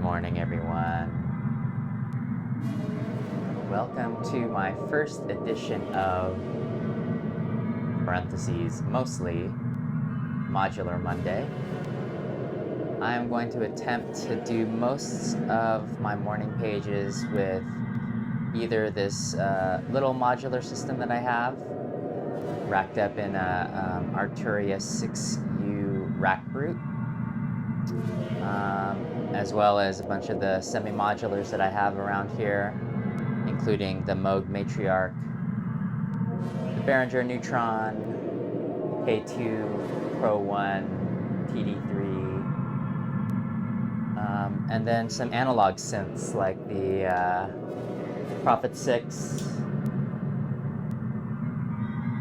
morning, everyone. Welcome to my first edition of, parentheses, mostly Modular Monday. I am going to attempt to do most of my morning pages with either this little modular system that I have racked up in a Arturia 6U rack brute, as well as a bunch of the semi-modulars that I have around here, including the Moog Matriarch, the Behringer Neutron, K2, Pro 1, TD3, and then some analog synths like the Prophet 6.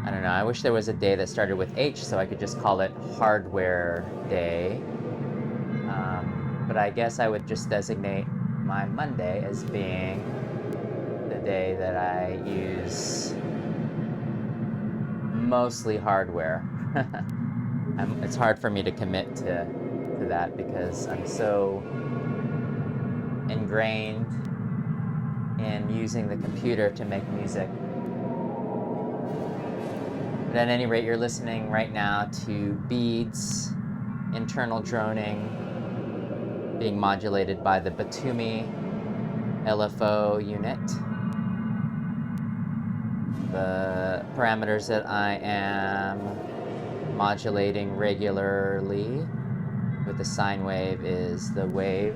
I don't know, I wish there was a day that started with H so I could just call it Hardware Day. But I guess I would just designate my Monday as being the day that I use mostly hardware. It's hard for me to commit to that because I'm so ingrained in using the computer to make music. But at any rate, you're listening right now to beads, internal droning, being modulated by the Batumi LFO unit. The parameters that I am modulating regularly with the sine wave is the wave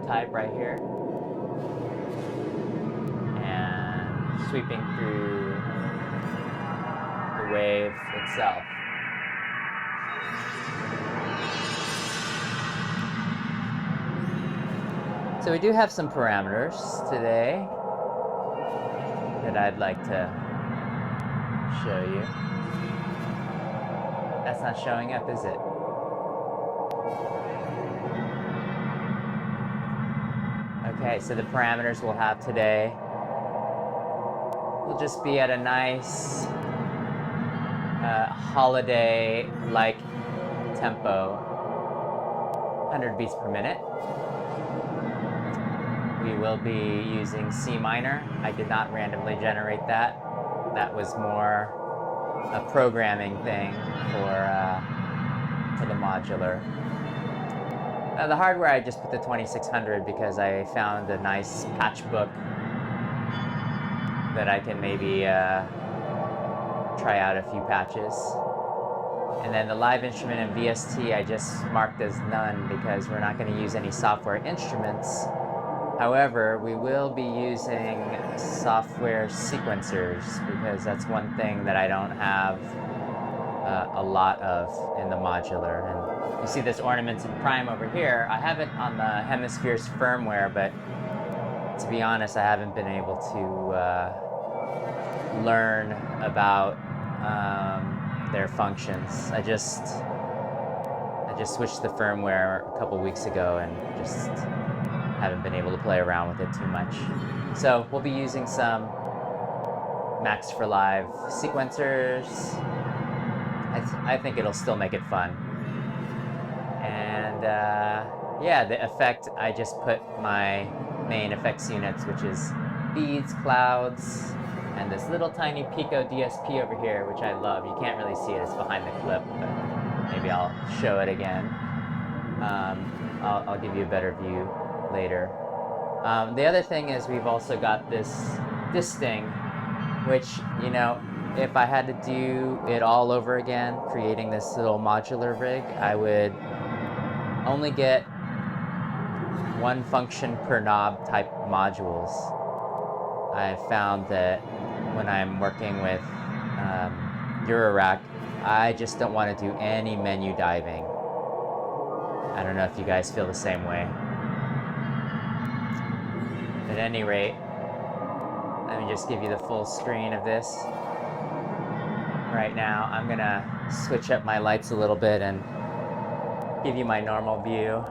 type right here, and sweeping through the wave itself. So we do have some parameters today that I'd like to show you. That's not showing up, is it? Okay, so the parameters we'll have today will just be at a nice holiday-like tempo, 100 beats per minute. We will be using C minor. I did not randomly generate that. That was more a programming thing for the modular. The hardware, I just put the 2600 because I found a nice patch book that I can maybe try out a few patches. And then the live instrument and VST I just marked as none because we're not going to use any software instruments. However, we will be using software sequencers because that's one thing that I don't have a lot of in the modular. And you see this ornamented prime over here. I have it on the Hemispheres firmware, but to be honest, I haven't been able to learn about their functions. I just switched the firmware a couple weeks ago and just haven't been able to play around with it too much. So we'll be using some Max for Live sequencers. I think it'll still make it fun. And yeah, the effect, I just put my main effects units, which is beads, clouds, and this little tiny Pico DSP over here, which I love. You can't really see it, it's behind the clip, but maybe I'll show it again. I'll give you a better view later. The other thing is we've also got this thing, which, you know, if I had to do it all over again, creating this little modular rig, I would only get one function per knob type modules. I found that when I'm working with Eurorack, I just don't want to do any menu diving. I don't know if you guys feel the same way. At any rate, let me just give you the full screen of this. Right now, I'm gonna switch up my lights a little bit and give you my normal view.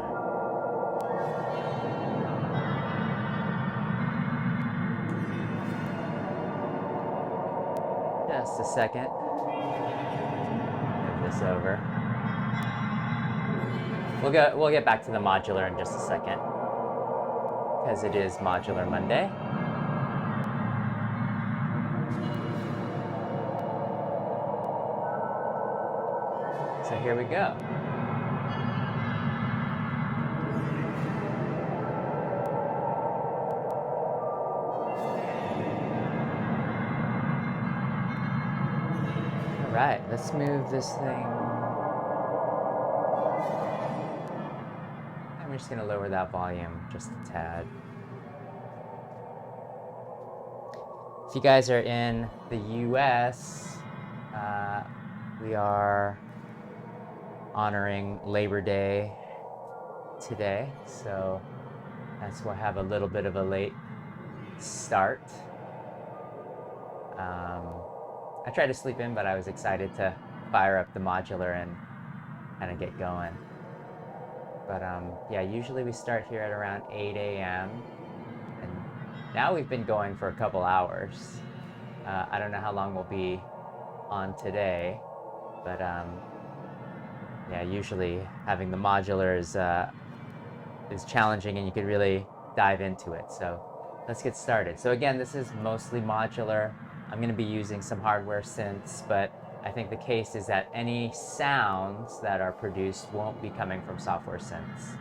Just a second. Move this over. We'll get back to the modular in just a second, because it is Modular Monday. So here we go. All right, let's move this thing. I'm just gonna lower that volume just a tad. If you guys are in the US, we are honoring Labor Day today, so that's why I have a little bit of a late start. I tried to sleep in, but I was excited to fire up the modular and kind of get going. But yeah, usually we start here at around 8 a.m. and now we've been going for a couple hours. I don't know how long we'll be on today, but yeah, usually having the modular is challenging and you could really dive into it. So let's get started. So again, this is mostly modular. I'm going to be using some hardware synths, but I think the case is that any sounds that are produced won't be coming from software synths.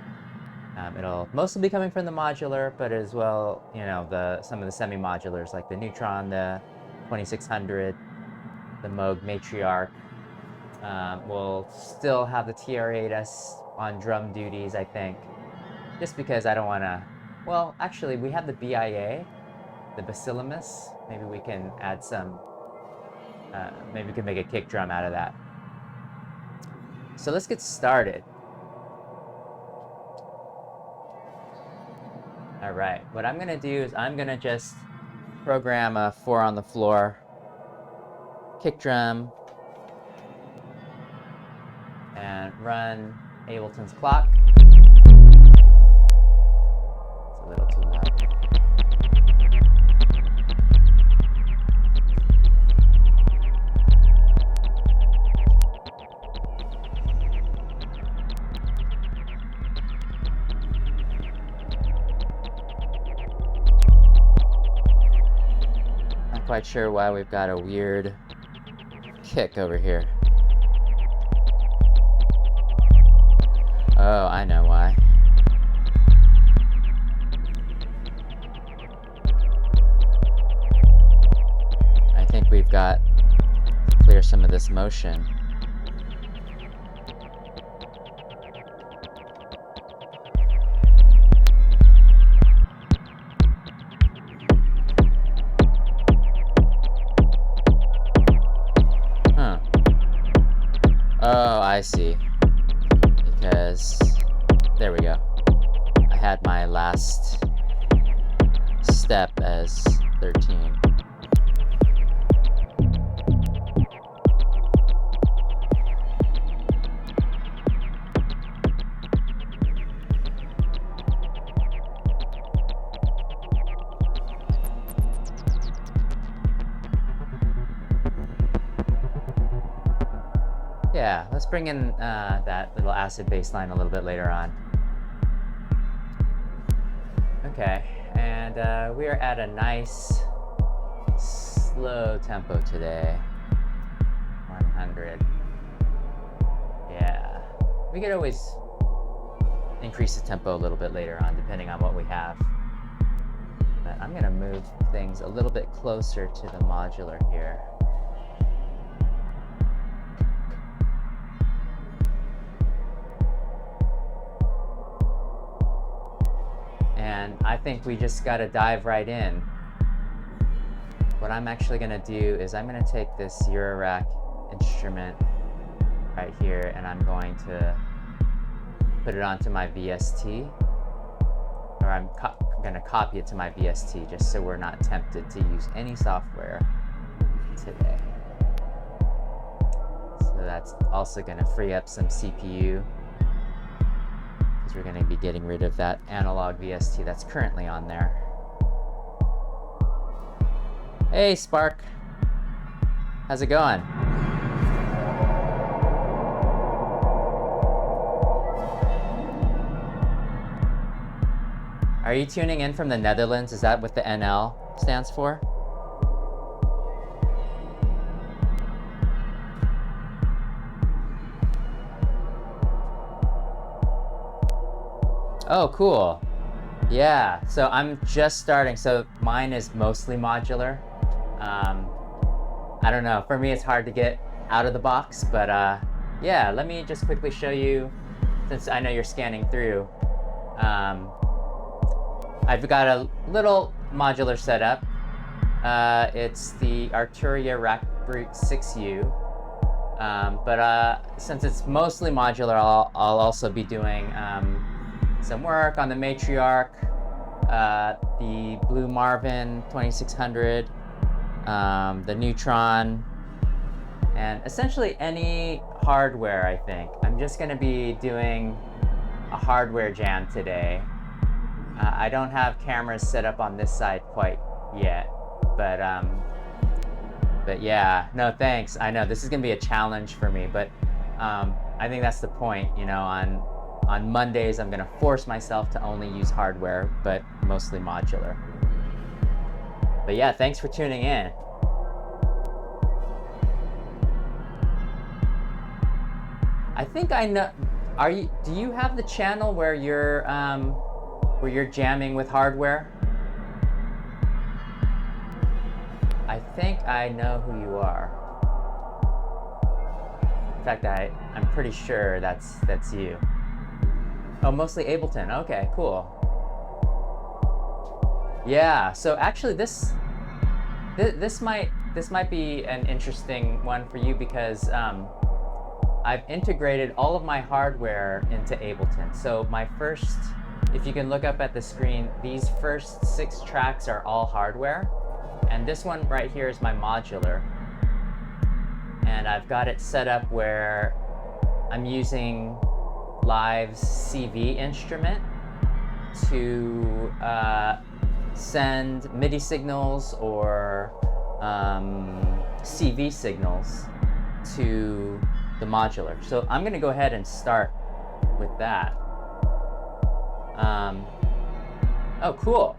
It'll mostly be coming from the modular, but as well, you know, some of the semi-modulars like the Neutron, the 2600, the Moog Matriarch. We'll still have the TR-8S on drum duties, I think, just because I don't want to. Well, actually, we have the BIA, the Basilamus. Maybe we can add some. Maybe we can make a kick drum out of that. So let's get started. All right, what I'm gonna do is I'm gonna just program a 4 on the floor kick drum and run Ableton's clock. It's a little too loud. Not quite sure why we've got a weird kick over here. Oh, I know why. I think we've got to clear some of this motion. Huh. Oh, I see. Because there we go. I had my last step as 13. Yeah, let's bring in that little acid bass line a little bit later on. Okay, and we are at a nice slow tempo today. 100. Yeah, we could always increase the tempo a little bit later on depending on what we have. But I'm gonna move things a little bit closer to the modular here. And I think we just got to dive right in. What I'm actually going to do is I'm going to take this Eurorack instrument right here and I'm going to put it onto my VST, or I'm going to copy it to my VST just so we're not tempted to use any software today. So that's also going to free up some CPU, because we're going to be getting rid of that analog VST that's currently on there. Hey Spark, how's it going? Are you tuning in from the Netherlands? Is that what the NL stands for? Oh, cool. Yeah, so I'm just starting. So mine is mostly modular. I don't know, for me it's hard to get out of the box, but yeah, let me just quickly show you, since I know you're scanning through. I've got a little modular setup. It's the Arturia Rack Brute 6U. But since it's mostly modular, I'll also be doing some work on the Matriarch, the Blue Marvin 2600, the Neutron, and essentially any hardware, I think. I'm just going to be doing a hardware jam today. I don't have cameras set up on this side quite yet, but yeah, no thanks. I know this is going to be a challenge for me, but I think that's the point, you know, on Mondays I'm going to force myself to only use hardware, but mostly modular. But yeah, thanks for tuning in. I think I know. Do you have the channel where you're jamming with hardware? I think I know who you are. In fact, I'm pretty sure that's you. Oh, mostly Ableton. Okay, cool. Yeah. So actually, this might be an interesting one for you because I've integrated all of my hardware into Ableton. So my first, if you can look up at the screen, these first 6 tracks are all hardware. And this one right here is my modular. And I've got it set up where I'm using Live's CV instrument to send MIDI signals or CV signals to the modular. So I'm going to go ahead and start with that. Oh, cool.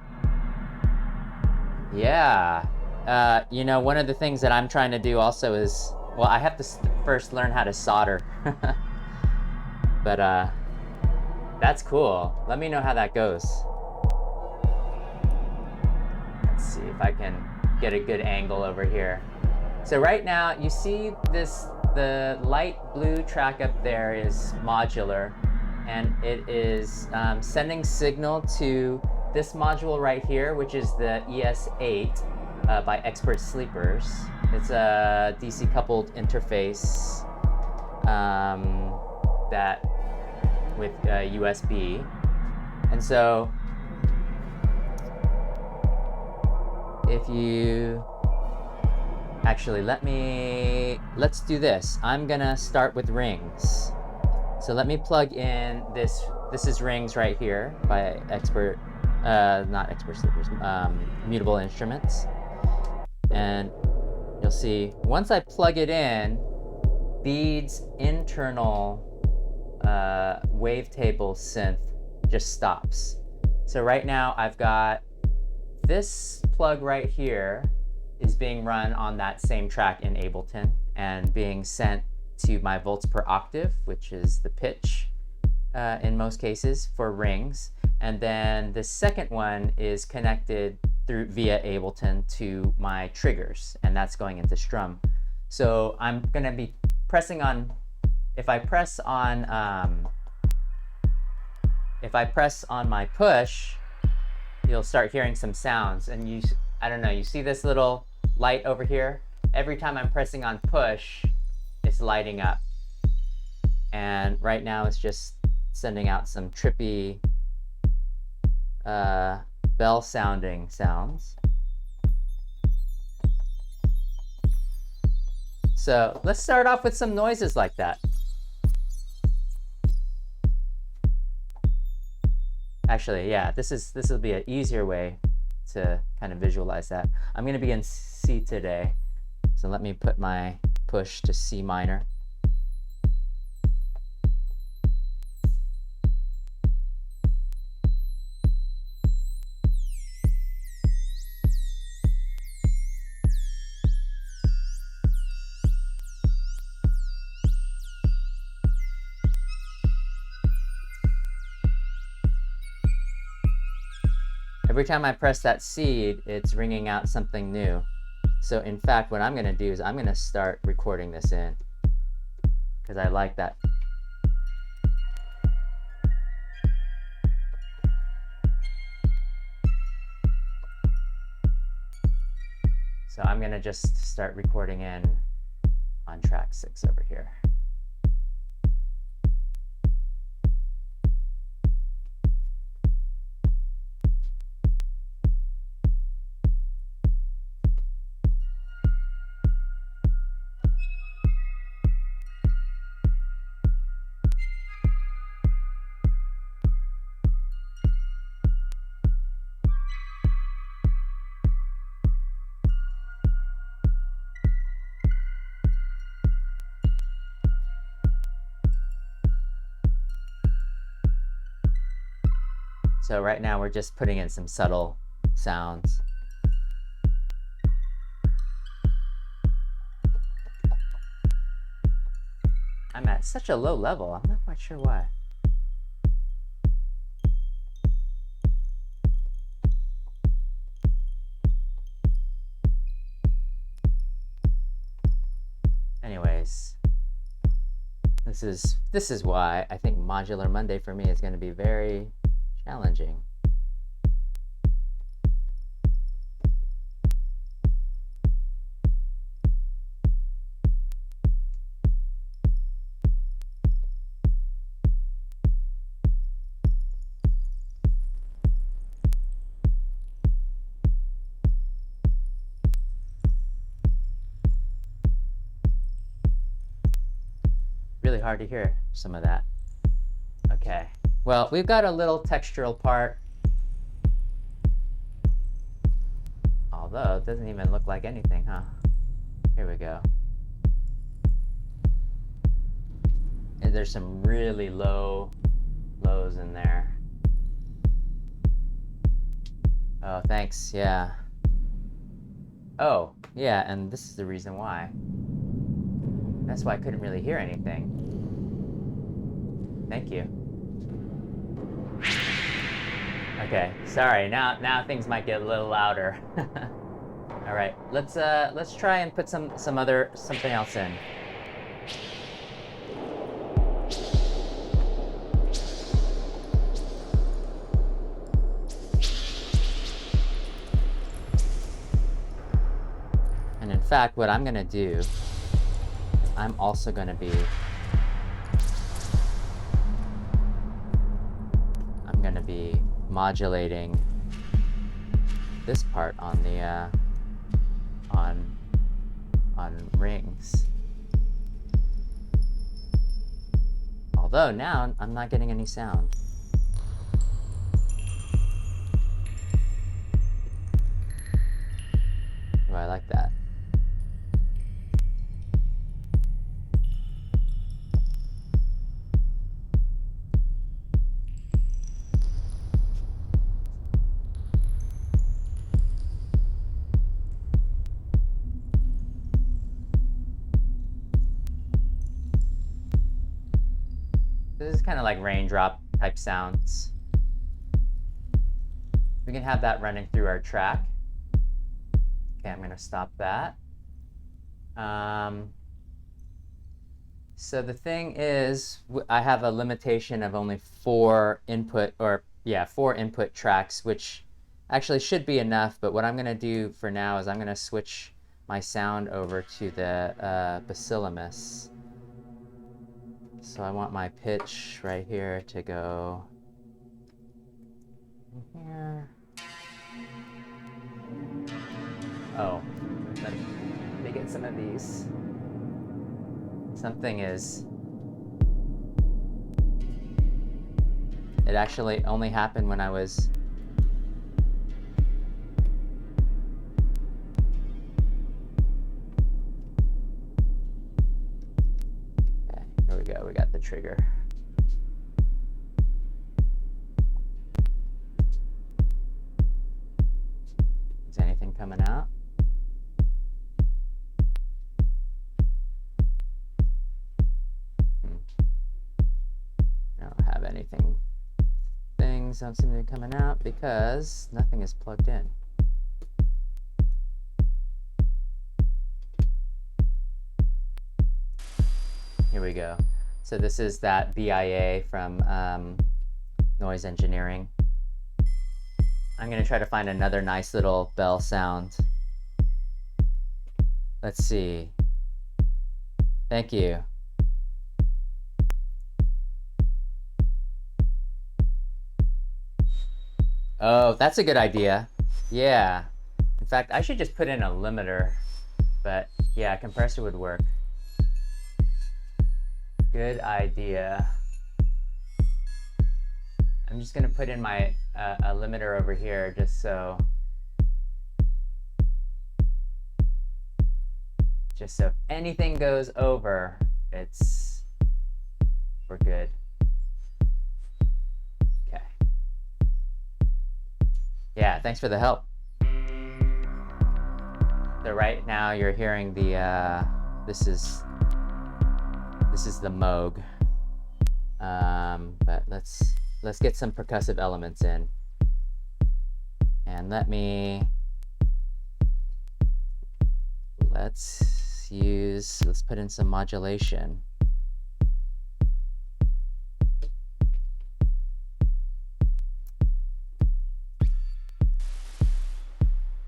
Yeah. You know, one of the things that I'm trying to do also is, well, I have to first learn how to solder. But that's cool. Let me know how that goes. Let's see if I can get a good angle over here. So right now, you see this, the light blue track up there is modular, and it is sending signal to this module right here, which is the ES8 by Expert Sleepers. It's a DC coupled interface that with USB. And so if you actually let's do this. I'm gonna start with rings. So let me plug in this is rings right here by not Expert Sleepers, Mutable Instruments. And you'll see once I plug it in, Bead's internal wavetable synth just stops. So right now I've got this plug right here is being run on that same track in Ableton and being sent to my volts per octave, which is the pitch in most cases for rings. And then the second one is connected via Ableton to my triggers, and that's going into strum. So I'm gonna be pressing on, if I press on my push, you'll start hearing some sounds. And I don't know, you see this little light over here? Every time I'm pressing on push, it's lighting up. And right now it's just sending out some trippy bell sounding sounds. So let's start off with some noises like that. Actually, yeah, this will be an easier way to kind of visualize that. I'm going to be in C today, so let me put my push to C minor. every time I press that seed, it's ringing out something new. So in fact, what I'm going to do is I'm going to start recording this in, because I like that. So I'm going to just start recording in on track 6 over here. So right now we're just putting in some subtle sounds. I'm at such a low level, I'm not quite sure why. Anyways, this is why I think Modular Monday for me is going to be very challenging. Really hard to hear some of that. Okay, well, we've got a little textural part, although it doesn't even look like anything, huh? Here we go. And there's some really lows in there. Oh, thanks, yeah. Oh, yeah, and this is the reason why. That's why I couldn't really hear anything. Thank you. Okay, sorry. Now things might get a little louder. All right, let's try and put something else in. And in fact, what I'm gonna do, I'm also gonna be modulating this part on the on rings. Although now I'm not getting any sound. Oh, I like that. This is kind of like raindrop type sounds. We can have that running through our track. Okay, I'm going to stop that. So the thing is, I have a limitation of only 4 input tracks, which actually should be enough. But what I'm going to do for now is I'm going to switch my sound over to the basilamus. So I want my pitch right here to go here. Oh, let me get some of these. Something is... It actually only happened when I was... Okay, here we go, we got the trigger. Is anything coming out? I don't have anything. Things. things don't seem to be coming out because nothing is plugged in. Here we go. So this is that BIA from Noise Engineering. I'm going to try to find another nice little bell sound. Let's see. Thank you. Oh, that's a good idea. Yeah. In fact, I should just put in a limiter. But yeah, a compressor would work. Good idea. I'm just gonna put in my a limiter over here just so if anything goes over, we're good. Okay. Yeah, thanks for the help. So right now you're hearing the this is the Moog. But let's get some percussive elements in. And let's put in some modulation.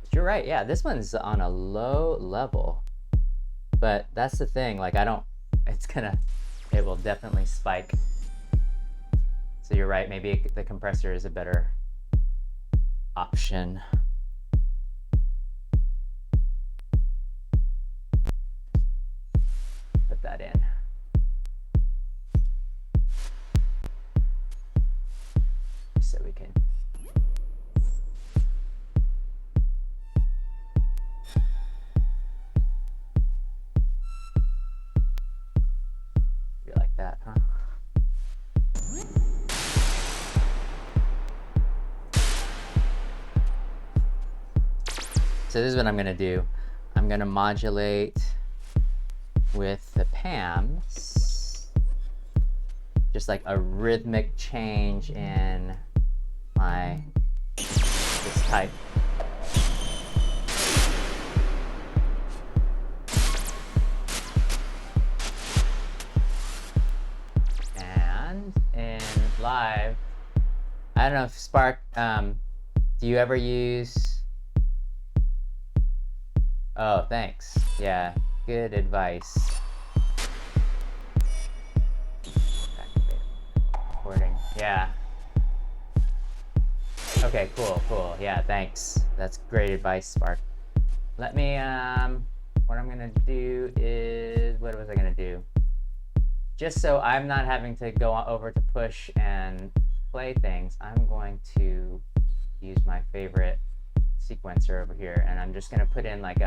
But you're right, yeah, this one's on a low level. But that's the thing, like it will definitely spike. So you're right, maybe the compressor is a better option. Put that in. So we can be like that, huh? So this is what I'm going to do. I'm going to modulate with the PAMs, just like a rhythmic change in this type. And in live, I don't know if Spark, do you ever use... Oh, thanks. Yeah, good advice. Recording. Yeah. Okay, cool. Yeah, thanks. That's great advice, Spark. Let me, what I'm gonna do is, what was I gonna do? Just so I'm not having to go over to push and play things, I'm going to use my favorite sequencer over here, and I'm just gonna put in like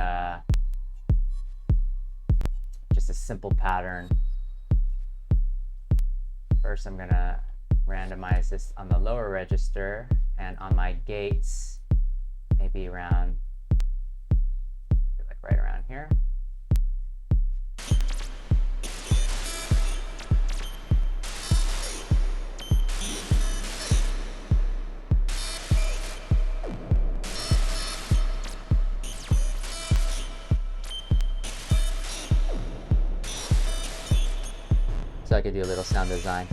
just a simple pattern. First, I'm gonna randomize this on the lower register, and on my gates, maybe around, like right around here. So I could do a little sound design.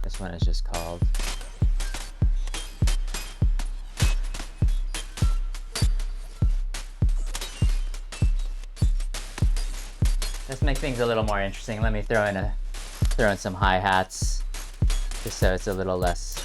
This one is just called Let's make things a little more interesting. Let me throw in some hi-hats. just so it's a little less.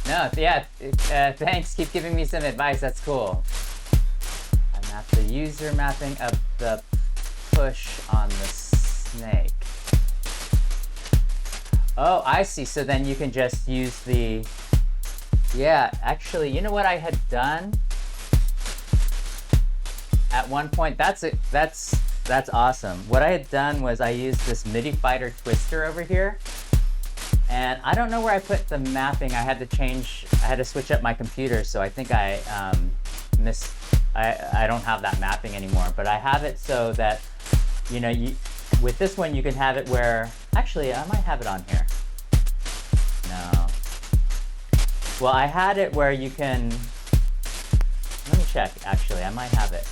No, yeah, thanks. Keep giving me some advice. That's cool. I map the user mapping of the push on the snake. Oh, I see. So then you can just use the... Yeah, actually, you know what I had done? At one point, that's awesome. What I had done was I used this MIDI fighter twister over here. And I don't know where I put the mapping. I had to switch up my computer, so I think I I don't have that mapping anymore. But I have it so that, you know, with this one you can have it where, actually I might have it on here. No. Well, I had it where you can, let me check, actually, I might have it.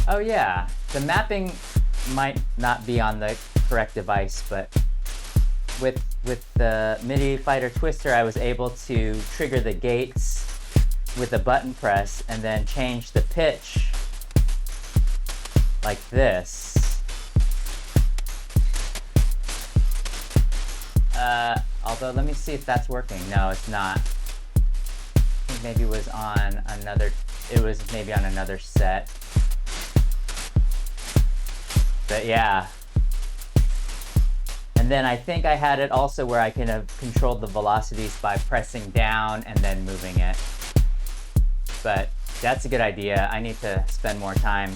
Oh yeah, the mapping might not be on the correct device, but with the MIDI fighter twister, I was able to trigger the gates with a button press and then change the pitch like this. Although, let me see if that's working. No, it's not. I think maybe it was on another, maybe on another set. But yeah. And then I think I had it also where I can have controlled the velocities by pressing down and then moving it. But that's a good idea. I need to spend more time.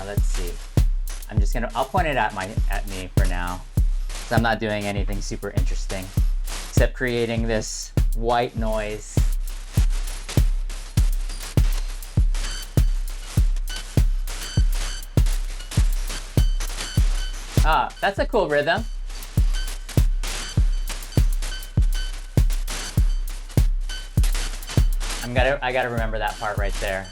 Let's see. I'll point it at me for now. So I'm not doing anything super interesting, except creating this white noise. Ah, that's a cool rhythm. I gotta remember that part right there.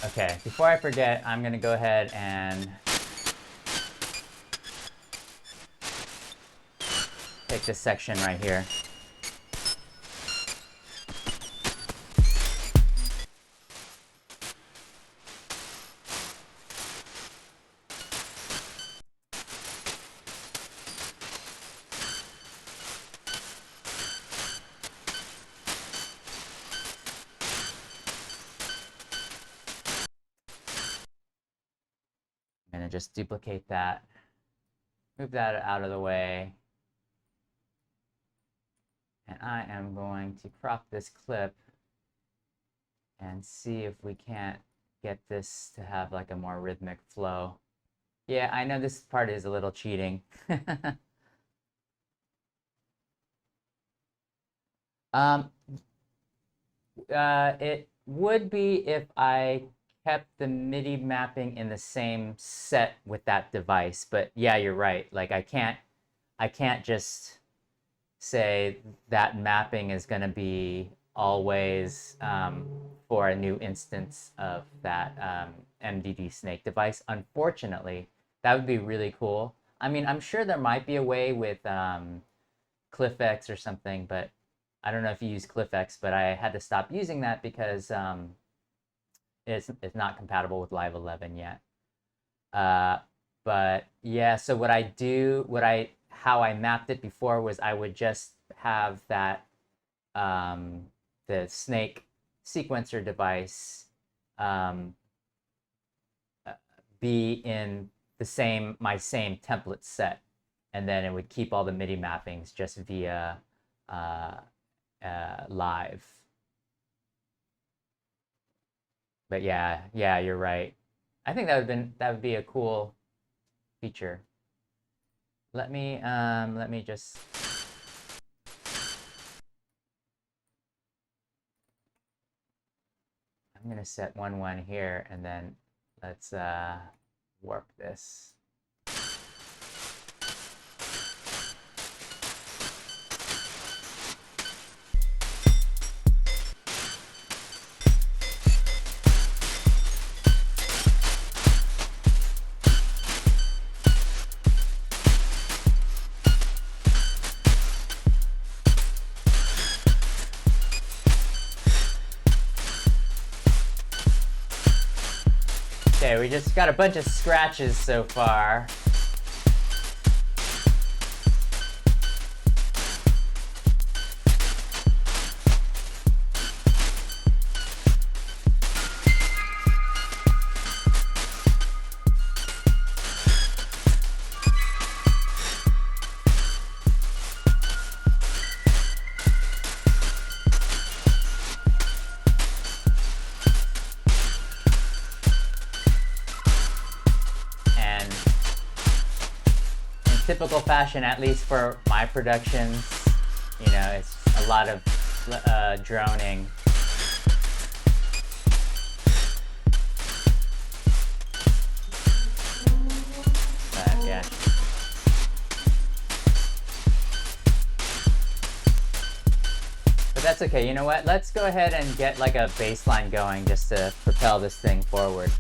Okay, before I forget, I'm gonna go ahead and take this section right here. I'm gonna just duplicate that, move that out of the way. And I am going to crop this clip and see if we can't get this to have like a more rhythmic flow. Yeah, I know this part is a little cheating. It would be if I kept the MIDI mapping in the same set with that device, but yeah, you're right. Like I can't just say that mapping is going to be always for a new instance of that MDD Snake device. Unfortunately, that would be really cool. I mean, I'm sure there might be a way with CliffX or something, but I don't know if you use CliffX, but I had to stop using that because it's not compatible with Live 11 yet. But yeah, so how I mapped it before was I would just have that the Snake sequencer device be in my same template set. and then it would keep all the MIDI mappings just via live. But yeah, you're right. I think that would be a cool feature. Let me just. I'm gonna set 1-1 here, and then let's warp this. Okay, we just got a bunch of scratches so far. Typical fashion, at least for my productions, you know, it's a lot of droning. But yeah. But that's okay. You know what? Let's go ahead and get like a bass line going just to propel this thing forward.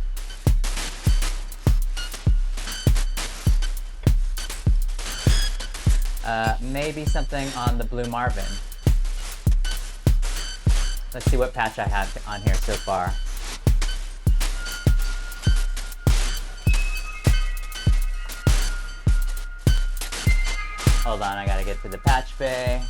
Maybe something on the Blue Marvin. Let's see what patch I have on here so far. Hold on, I gotta get to the patch bay.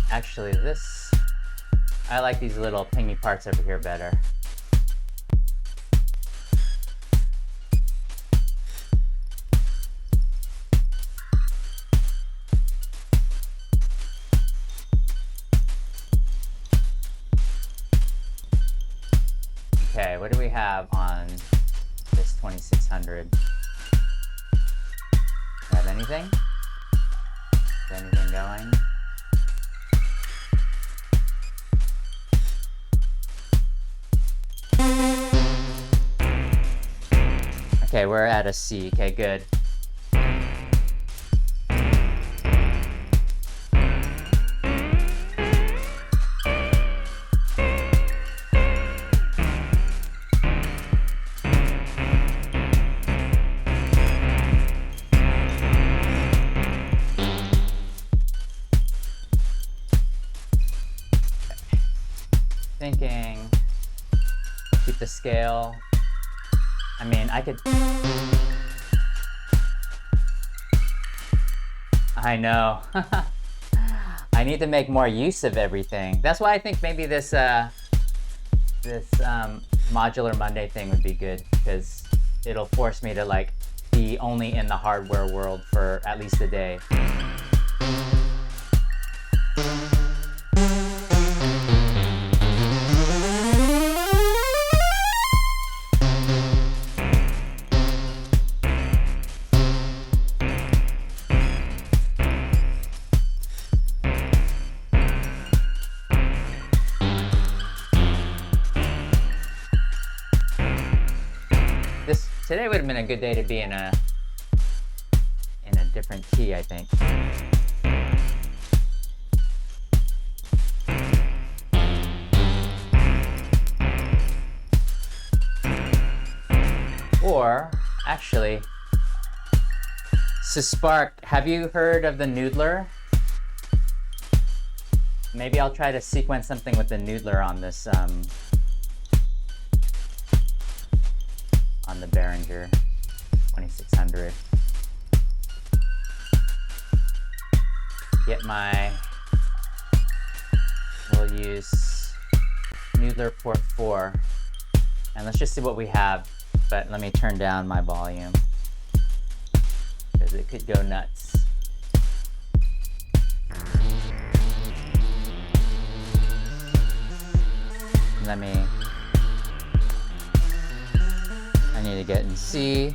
Actually, I like these little pingy parts over here better. Okay, what do we have on this 2600? Do I have anything? Is anything going? Okay, we're at a C. Okay, good. Thinking, keep the scale. I mean, I could. I know. I need to make more use of everything. That's why I think maybe this Modular Monday thing would be good, because it'll force me to like be only in the hardware world for at least a day. Today would have been a good day to be in a different key, I think. Or actually, so Spark, have you heard of the Noodler? Maybe I'll try to sequence something with the Noodler on this on the Behringer 2600. Get my, we'll use Modular port 4, and let's just see what we have, but let me turn down my volume because it could go nuts. I need to get in C.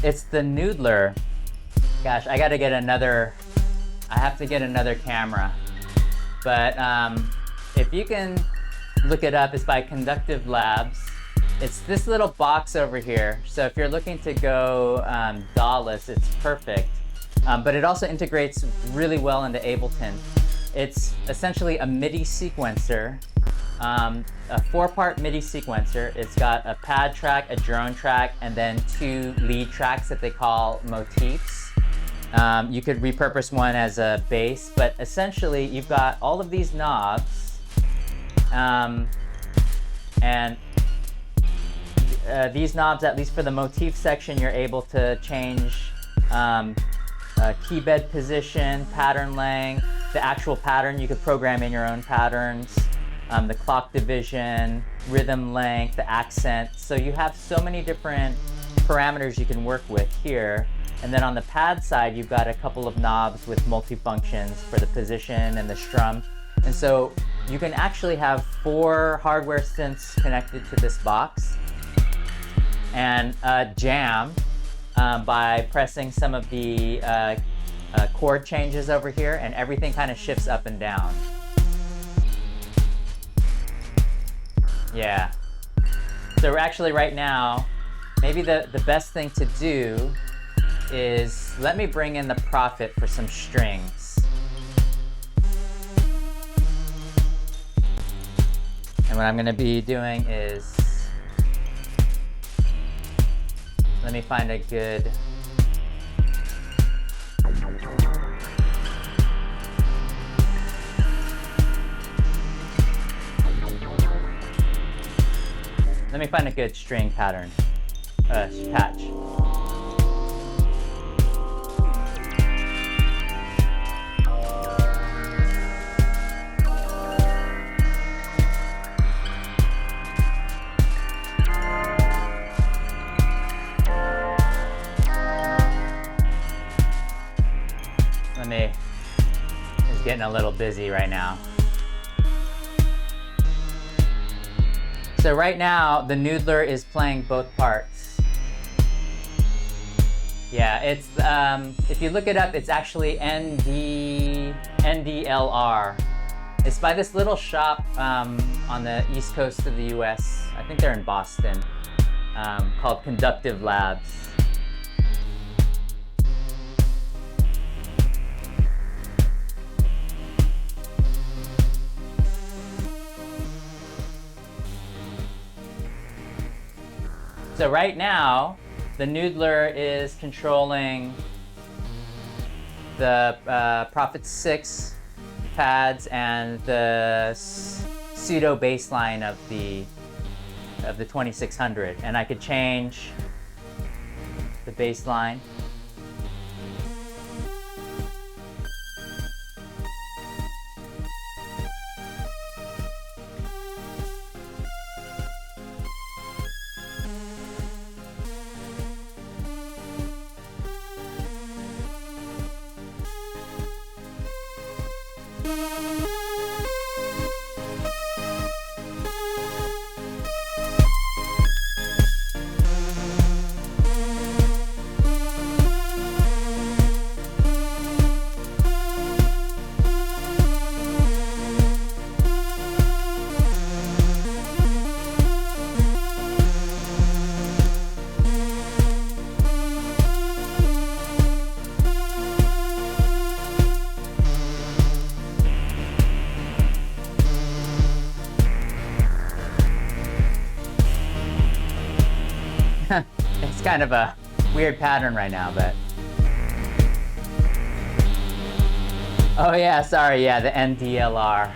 It's the Modular. Gosh, I have to get another camera. But if you can look it up, it's by Conductive Labs. It's this little box over here. So if you're looking to go DAW-less, it's perfect. But it also integrates really well into Ableton. It's essentially a MIDI sequencer. A 4-part MIDI sequencer. It's got a pad track, a drone track, and then 2 lead tracks that they call motifs. You could repurpose one as a bass, but essentially you've got all of these knobs, and these knobs, at least for the motif section, you're able to change key bed position, pattern length, the actual pattern. You could program in your own patterns. The clock division, rhythm length, the accent. So you have so many different parameters you can work with here. And then on the pad side, you've got a couple of knobs with multifunctions for the position and the strum. And so you can actually have 4 hardware synths connected to this box and jam by pressing some of the chord changes over here, and everything kind of shifts up and down. Yeah. So we're actually right now, maybe the best thing to do is let me bring in the Prophet for some strings. And what I'm going to be doing is, let me find a good string pattern, patch. It's getting a little busy right now. So right now, the Modular is playing both parts. Yeah, it's if you look it up, it's actually NDLR. It's by this little shop on the east coast of the US. I think they're in Boston, called Conductive Labs. So right now, the Modular is controlling the Prophet 6 pads and the pseudo bass line of the 2600, and I could change the bass line. kind of a weird pattern right now, but. Oh yeah, sorry, yeah, the NDLR.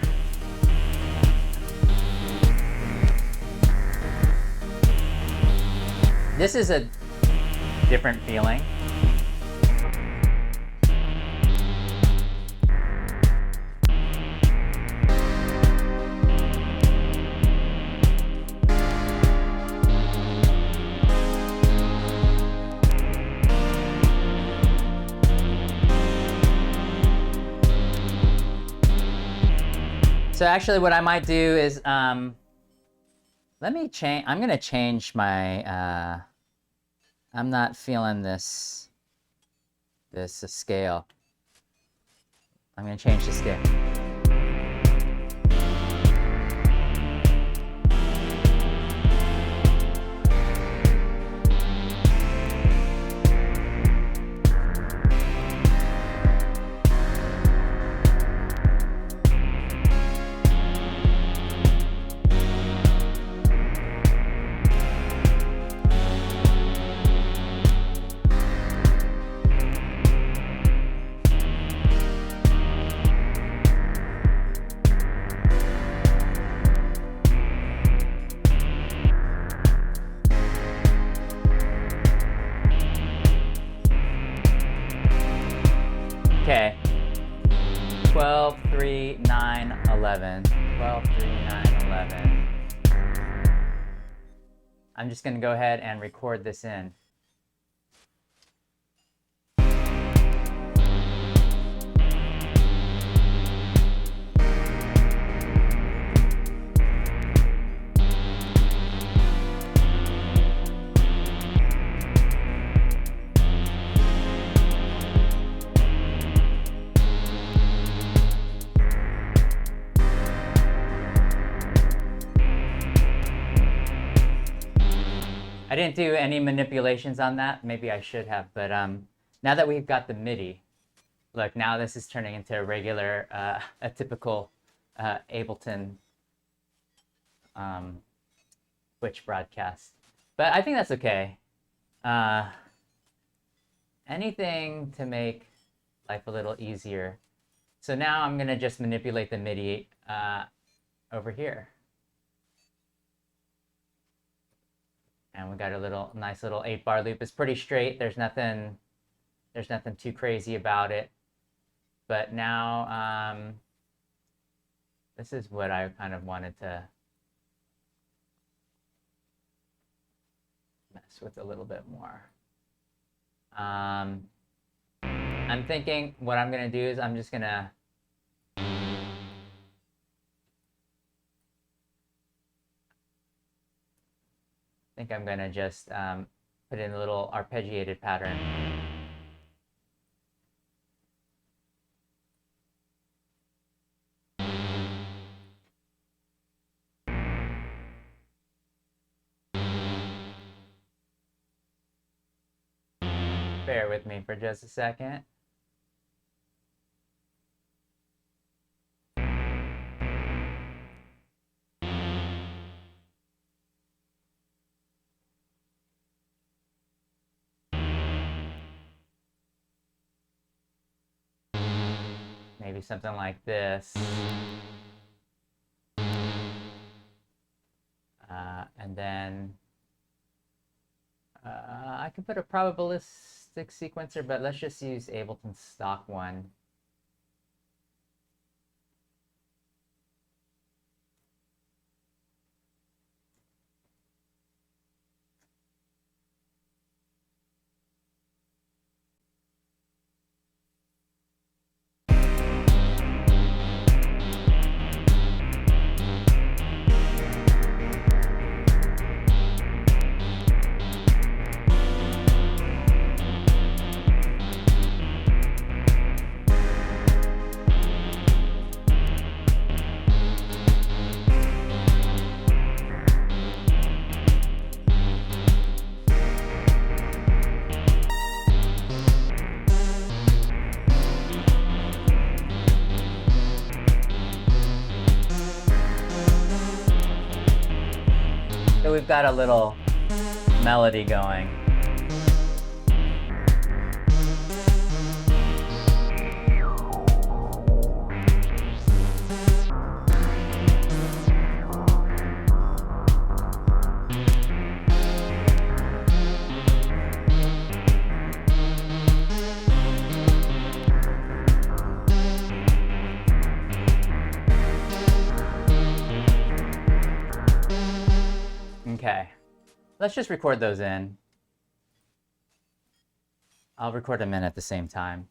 This is a different feeling. So actually what I might do is, let me change, I'm gonna change my, I'm not feeling this scale. I'm gonna change the scale. Okay, 12, 3, 9, 11. 12, 3, 9, 11. I'm just going to go ahead and record this in. I didn't do any manipulations on that. Maybe I should have, but now that we've got the MIDI, look, now this is turning into a regular, a typical Ableton Twitch broadcast. But I think that's okay. Anything to make life a little easier. So now I'm gonna just manipulate the MIDI over here. And we got a nice little 8-bar loop. It's pretty straight. There's nothing too crazy about it. But now, this is what I kind of wanted to mess with a little bit more. I'm thinking what I'm gonna do is I'm just gonna I'm gonna just put in a little arpeggiated pattern. Bear with me for just a second. Maybe something like this. And then I could put a probabilistic sequencer, but let's just use Ableton's stock one. So we've got a little melody going. let's just record those in. I'll record them in at the same time.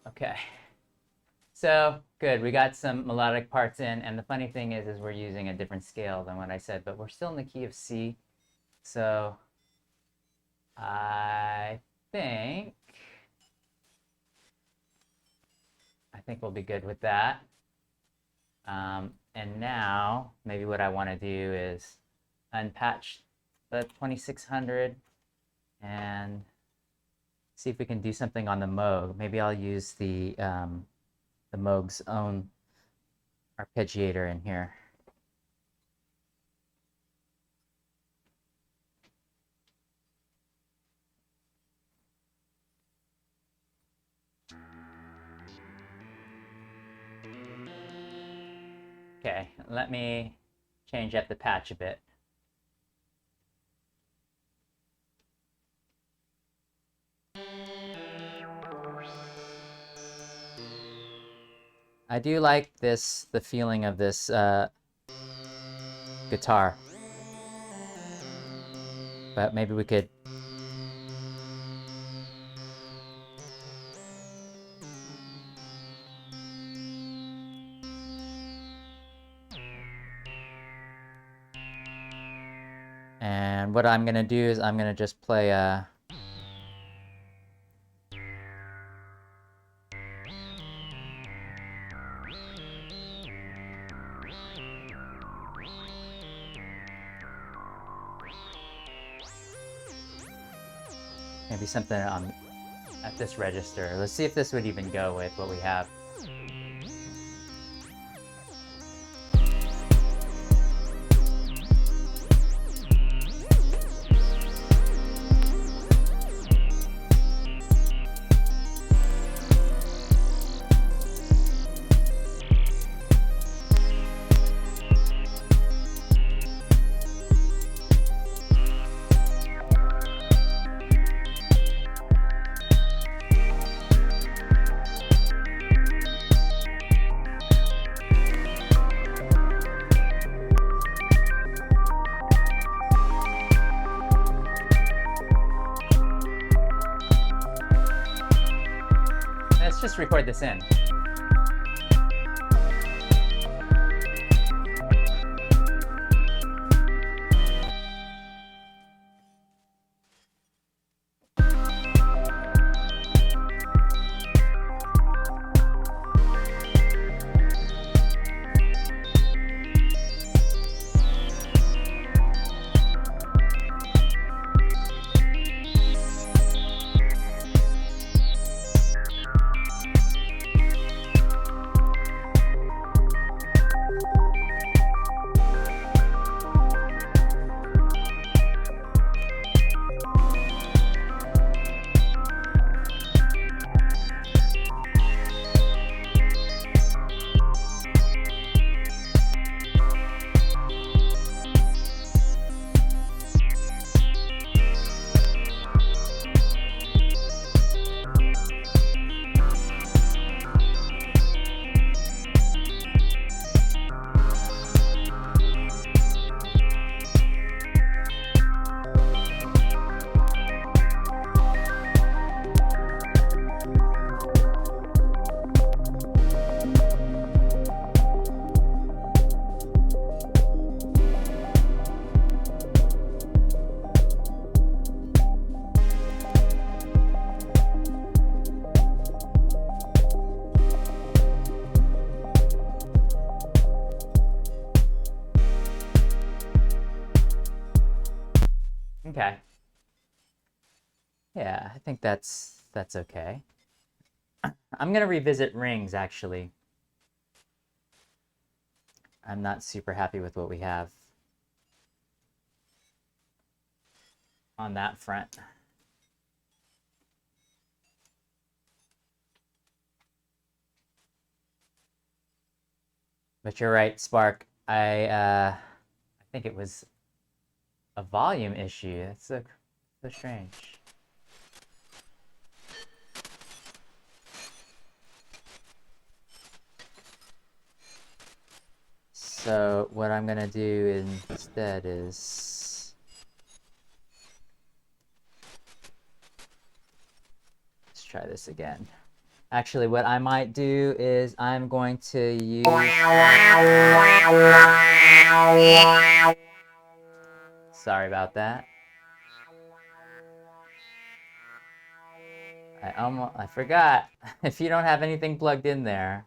Okay, so good. We got some melodic parts in, and the funny thing is we're using a different scale than what I said, but we're still in the key of C. So I think we'll be good with that. And now maybe what I want to do is unpatch the 2600 and see if we can do something on the Moog. Maybe I'll use the Moog's own arpeggiator in here. Okay, let me change up the patch a bit. I do like this, the feeling of this guitar, but maybe we could and what I'm gonna do is I'm gonna just play a maybe something at this register. Let's see if this would even go with what we have. Let's just record this in. Okay. Yeah, I think that's okay. I'm gonna revisit rings actually. I'm not super happy with what we have on that front. But you're right, Spark. I think it was a volume issue. That's so strange. So what I'm gonna do instead is let's try this again. Actually, what I might do is I'm going to use... Sorry about that. I forgot. If you don't have anything plugged in there.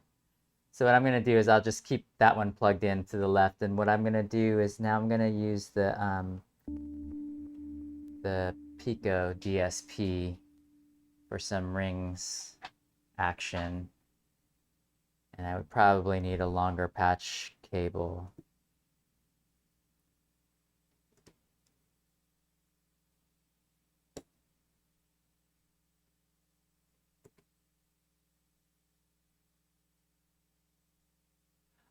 So what I'm going to do is I'll just keep that one plugged in to the left. And what I'm going to do is now I'm going to use the Pico DSP for some rings action. And I would probably need a longer patch cable.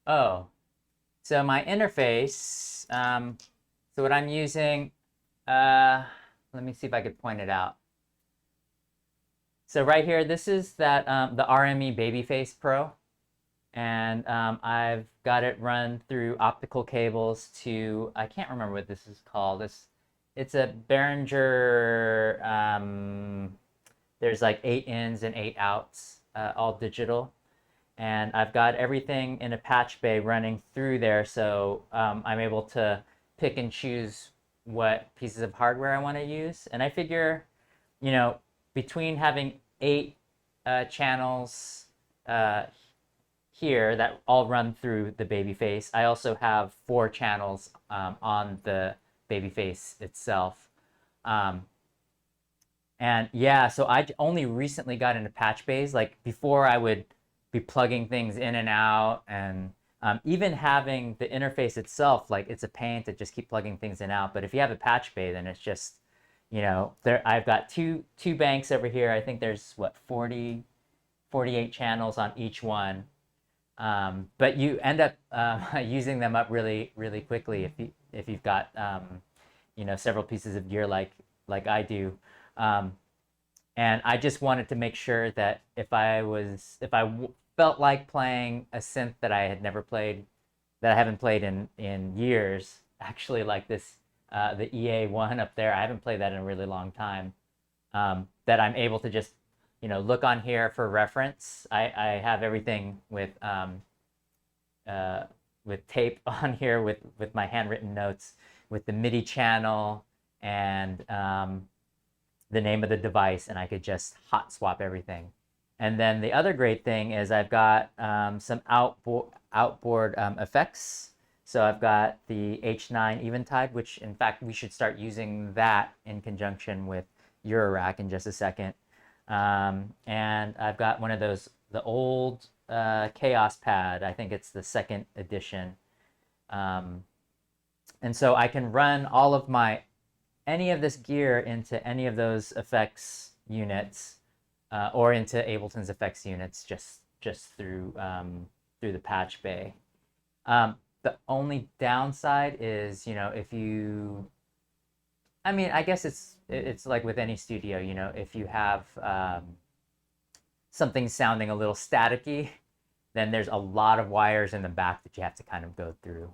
Oh, so my interface, so what I'm using, let me see if I could point it out. So right here, this is that the RME Babyface Pro. And I've got it run through optical cables to, I can't remember what this is called. It's a Behringer, there's like 8 ins and 8 outs, all digital. And I've got everything in a patch bay running through there, so I'm able to pick and choose what pieces of hardware I want to use. And I figure, you know, between having 8 channels here that all run through the Babyface, I also have 4 channels on the Babyface itself. And yeah, so I only recently got into patch bays. Like before, I would be plugging things in and out, and even having the interface itself, like it's a pain to just keep plugging things in and out. But if you have a patch bay, then it's just, you know, there. I've got two banks over here. I think there's what 48 channels on each one. But you end up using them up really quickly if you've got you know, several pieces of gear like I do. And I just wanted to make sure that if I felt like playing a synth that I had never played, that I haven't played in years, actually, like this the EA1 up there, I haven't played that in a really long time. That I'm able to just, you know, look on here for reference. I have everything with tape on here with my handwritten notes, with the MIDI channel and the name of the device, and I could just hot swap everything. And then the other great thing is I've got some outboard effects. So I've got the H9 Eventide, which in fact we should start using that in conjunction with Eurorack in just a second. And I've got one of those, the old Chaos Pad. I think it's the 2nd edition. And so I can run all of any of this gear into any of those effects units, or into Ableton's effects units just through the patch bay. The only downside is, you know, I mean, I guess it's like with any studio, you know, if you have something sounding a little staticky, then there's a lot of wires in the back that you have to kind of go through.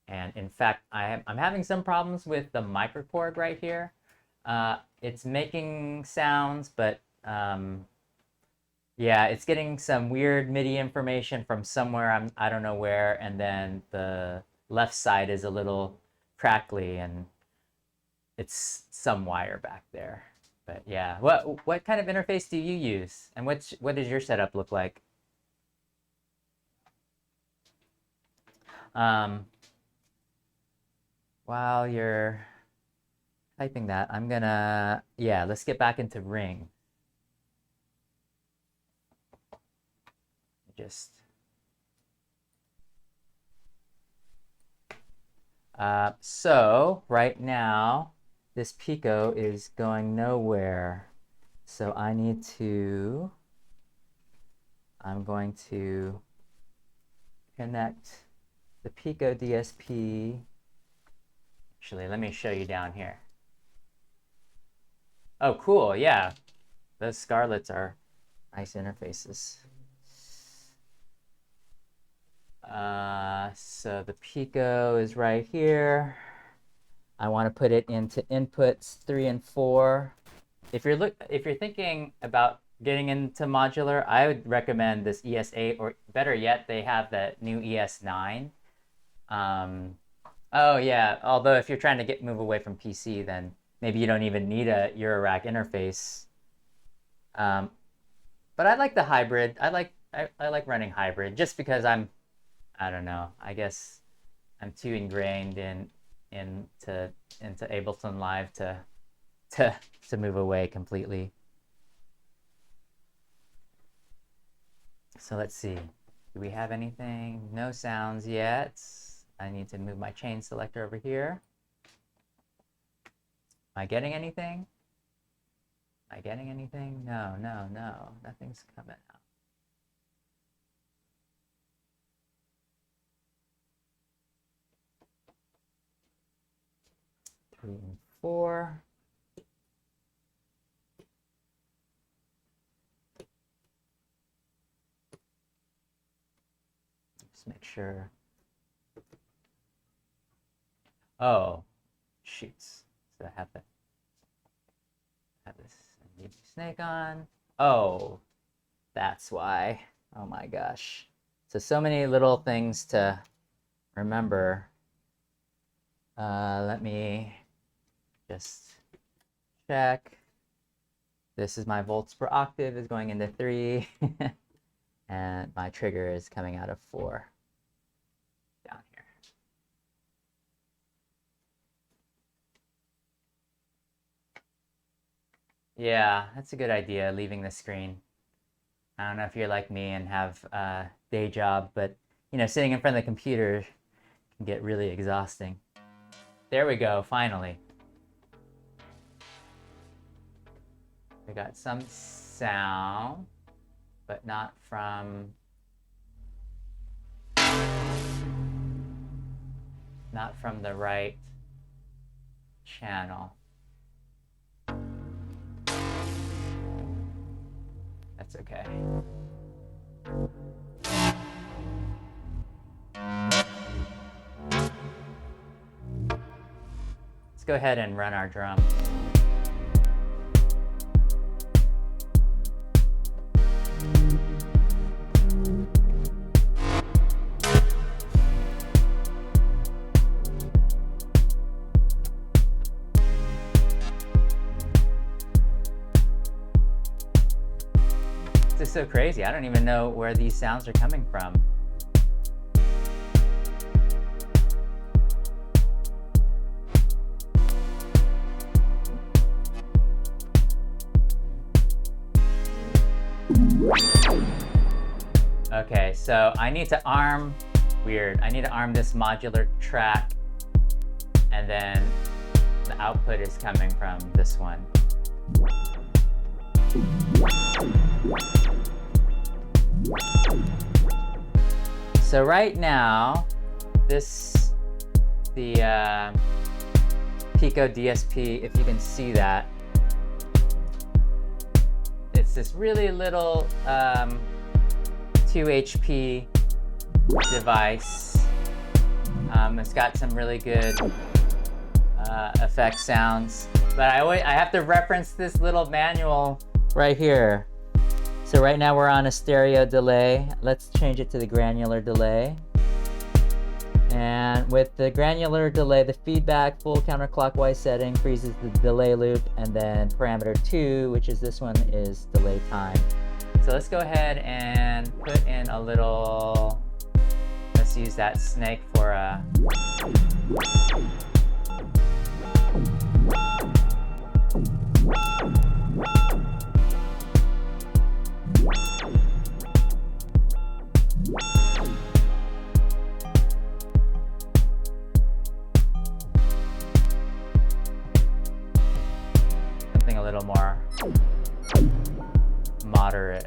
And in fact, I'm having some problems with the microcord right here. It's making sounds, but yeah, it's getting some weird MIDI information from somewhere, I don't know where, and then the left side is a little crackly, and it's some wire back there. But yeah, what kind of interface do you use, and what does your setup look like? While you're typing that, I'm gonna, yeah, let's get back into Ring. Just, so right now, this Pico is going nowhere. So I'm going to connect the Pico DSP. Actually, let me show you down here. Oh, cool, yeah. Those Scarletts are nice interfaces. So the Pico is right here. I want to put it into inputs 3 and 4. If you're thinking about getting into modular, I would recommend this ES8, or better yet, they have that new ES9. Oh yeah, although if you're trying to move away from PC, then maybe you don't even need a Eurorack interface. But I like the hybrid. I like running hybrid just because I don't know, I guess I'm too ingrained into Ableton Live to move away completely. So let's see. Do we have anything? No sounds yet. I need to move my chain selector over here. Am I getting anything? Am I getting anything? No. Nothing's coming out. Three and 4. Just make sure. Oh, shoots. So I have this snake on. Oh, that's why. Oh my gosh. So many little things to remember. Let me just check. This is my volts per octave is going into 3. And my trigger is coming out of 4 down here. Yeah, that's a good idea, leaving the screen. I don't know if you're like me and have a day job, but sitting in front of the computer can get really exhausting. There we go, finally. We got some sound, but not from the right channel. That's okay. Let's go ahead and run our drum. This is so crazy. I don't even know where these sounds are coming from. Okay, so I need to arm, I need to arm this modular track, and then the output is coming from this one. So right now, the Pico DSP, if you can see that, it's this really little 2 HP device. It's got some really good effect sounds, but I have to reference this little manual right here. So right now we're on a stereo delay. Let's change it to the granular delay. And with the granular delay, the feedback full counterclockwise setting freezes the delay loop, and then parameter 2, which is this one, is delay time. So let's go ahead and put in a little, let's use that snake for a little more moderate.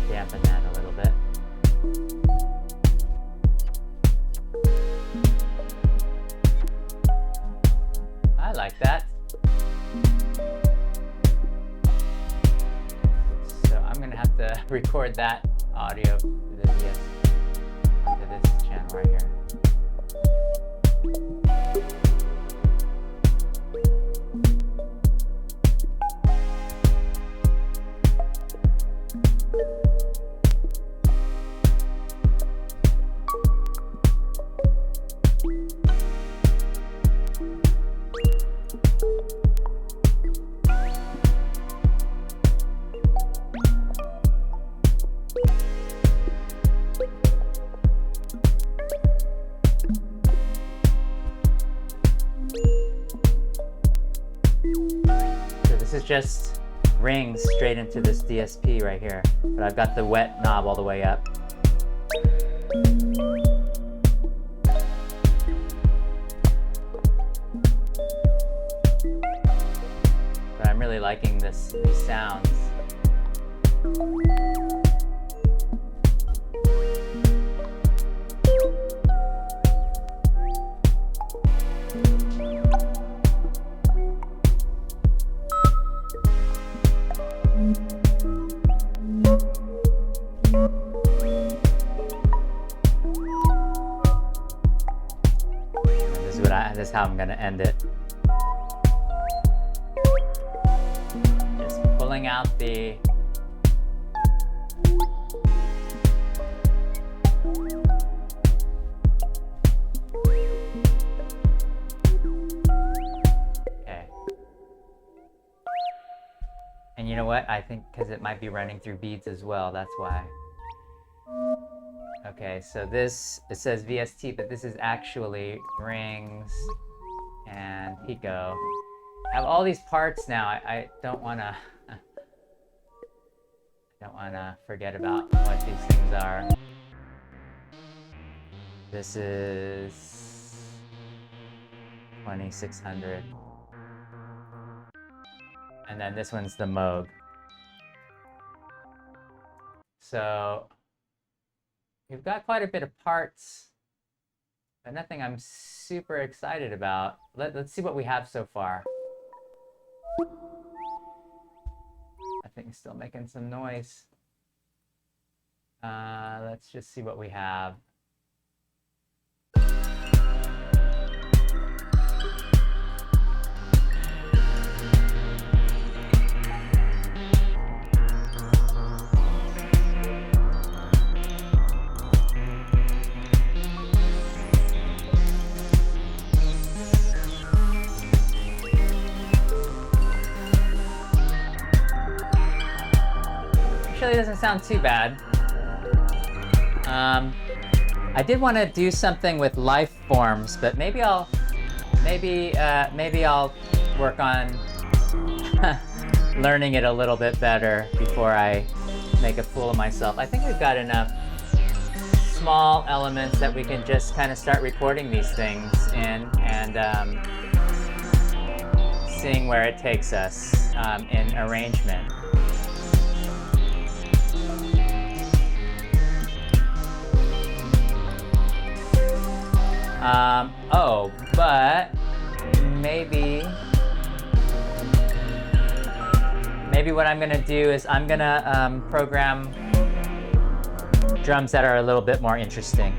Dampen that a little bit. I like that. So I'm gonna have to record that audio to the DS onto this channel right here. This is just rings straight into this DSP right here, but I've got the wet knob all the way up. But I'm really liking these sounds. This is how I'm going to end it. Just pulling out the okay. And you know what? I think because it might be running through beats as well, that's why. Okay, so this, it says VST, but this is actually rings and Pico. I have all these parts now. I don't want to forget about what these things are. This is 2600. And then this one's the Moog. So we've got quite a bit of parts, but nothing I'm super excited about. Let's see what we have so far. I think it's still making some noise. Let's just see what we have. Actually doesn't sound too bad. I did want to do something with life forms, but maybe I'll work on learning it a little bit better before I make a fool of myself. I think we've got enough small elements that we can just kind of start recording these things in and seeing where it takes us in arrangement. But maybe what I'm gonna do is I'm gonna program drums that are a little bit more interesting.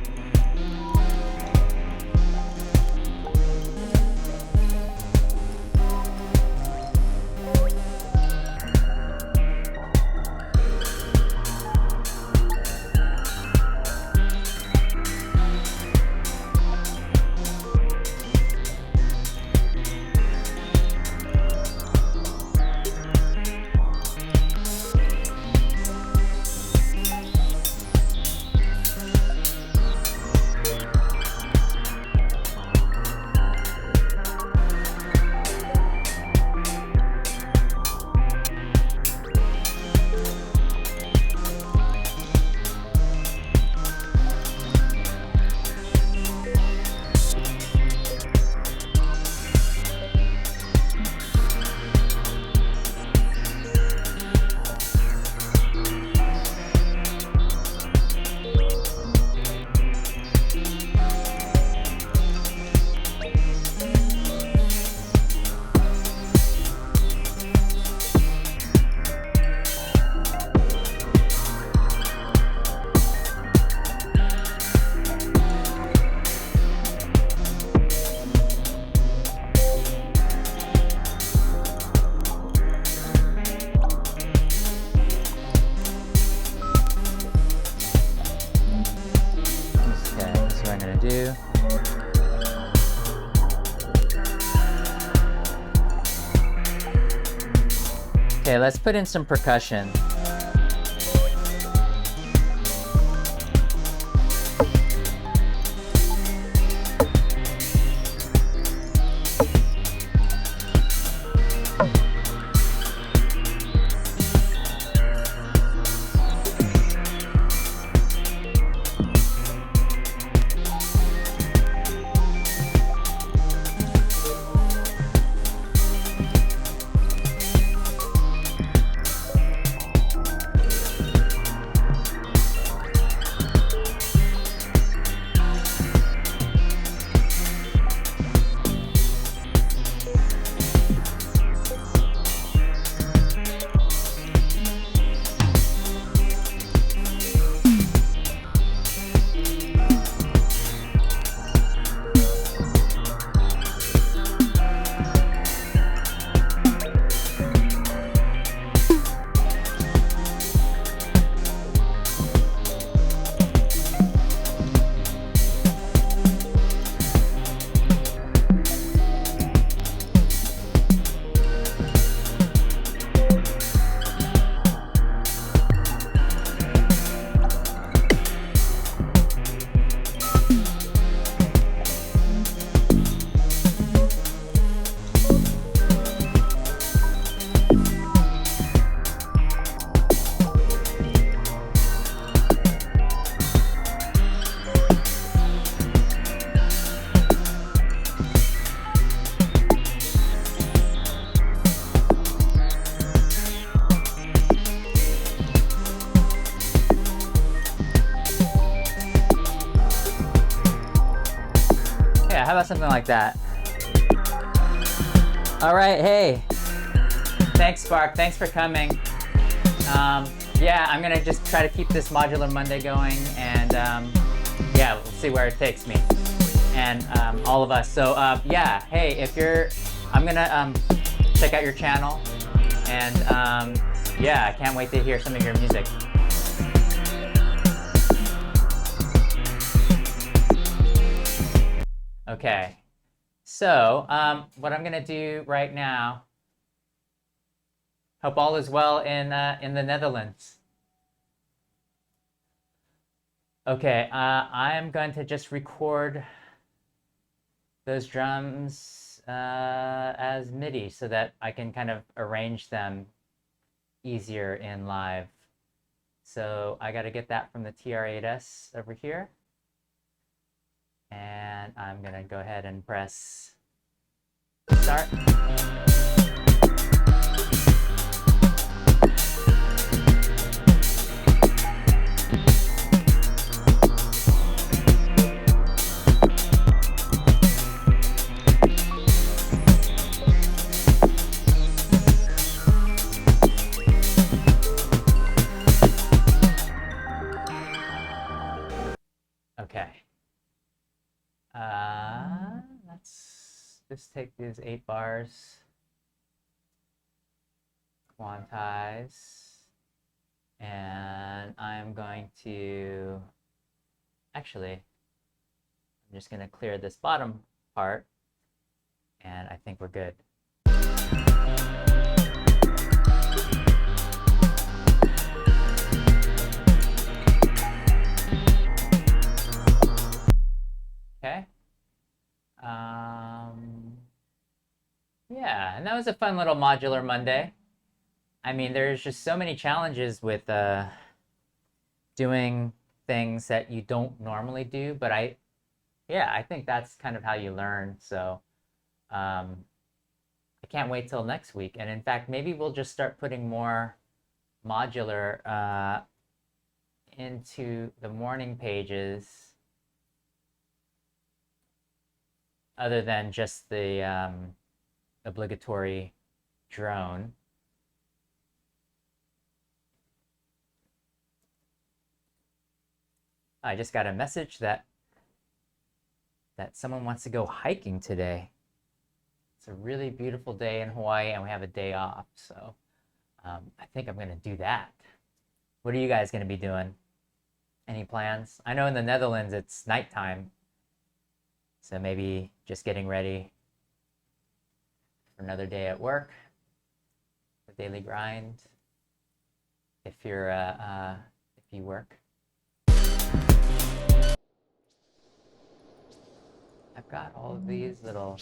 Okay, let's put in some percussion. How about something like that? All right, hey. Thanks, Spark. Thanks for coming. Yeah, I'm gonna just try to keep this Modular Monday going, and yeah, we'll see where it takes me and all of us. So yeah, hey, if you're, I'm gonna check out your channel, and yeah, I can't wait to hear some of your music. Okay, so what I'm gonna do right now, hope all is well in the Netherlands. Okay, I'm going to just record those drums as MIDI so that I can kind of arrange them easier in live. So I got to get that from the TR-8S over here. And I'm gonna go ahead and press start. Okay. Let's just take these 8 bars, quantize, and I'm going to, actually, I'm just going to clear this bottom part, and I think we're good. Okay. Yeah, and that was a fun little Modular Monday. I mean, there's just so many challenges with doing things that you don't normally do, but I think that's kind of how you learn. So I can't wait till next week. And in fact, maybe we'll just start putting more Modular into the morning pages, other than just the obligatory drone. I just got a message that someone wants to go hiking today. It's a really beautiful day in Hawaii, and we have a day off, so I think I'm going to do that. What are you guys going to be doing? Any plans? I know in the Netherlands it's nighttime, so maybe just getting ready for another day at work. the daily grind. If you're if you work. I've got all of these little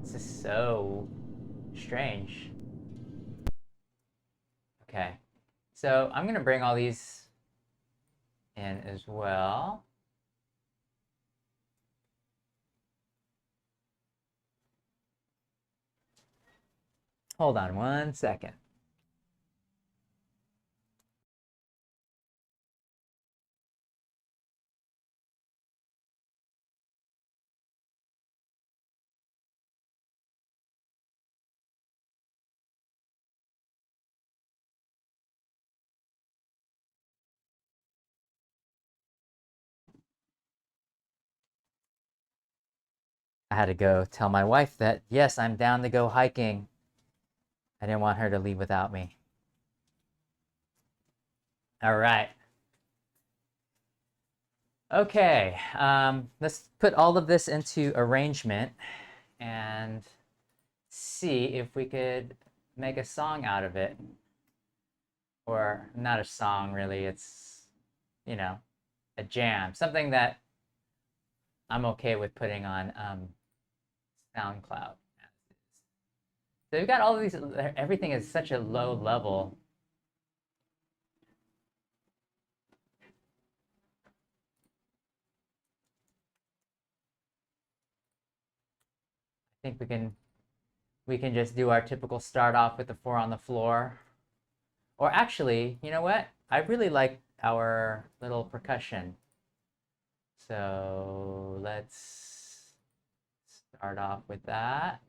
this is so strange. Okay, so I'm gonna bring all these in as well. Hold on one second. I had to go tell my wife that, yes, I'm down to go hiking. I didn't want her to leave without me. All right. Okay, let's put all of this into arrangement and see if we could make a song out of it. Or not a song, really. It's, you know, a jam. Something that I'm okay with putting on SoundCloud. So we've got all of these, everything is such a low level. I think we can just do our typical start off with the 4 on the floor. Or actually, you know what? I really like our little percussion. So let's start off with that.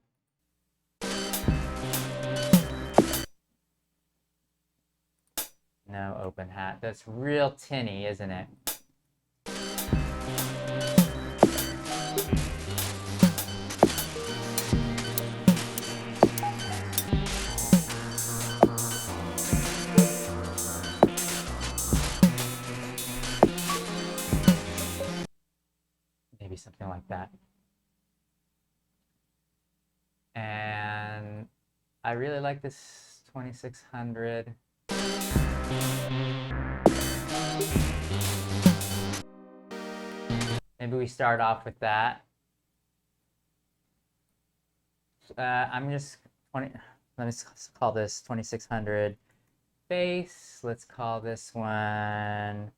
No open hat. That's real tinny, isn't it? Maybe something like that. And I really like this 2600. Maybe we start off with that. I'm just 20. Let me call this 2600 bass. Let's call this one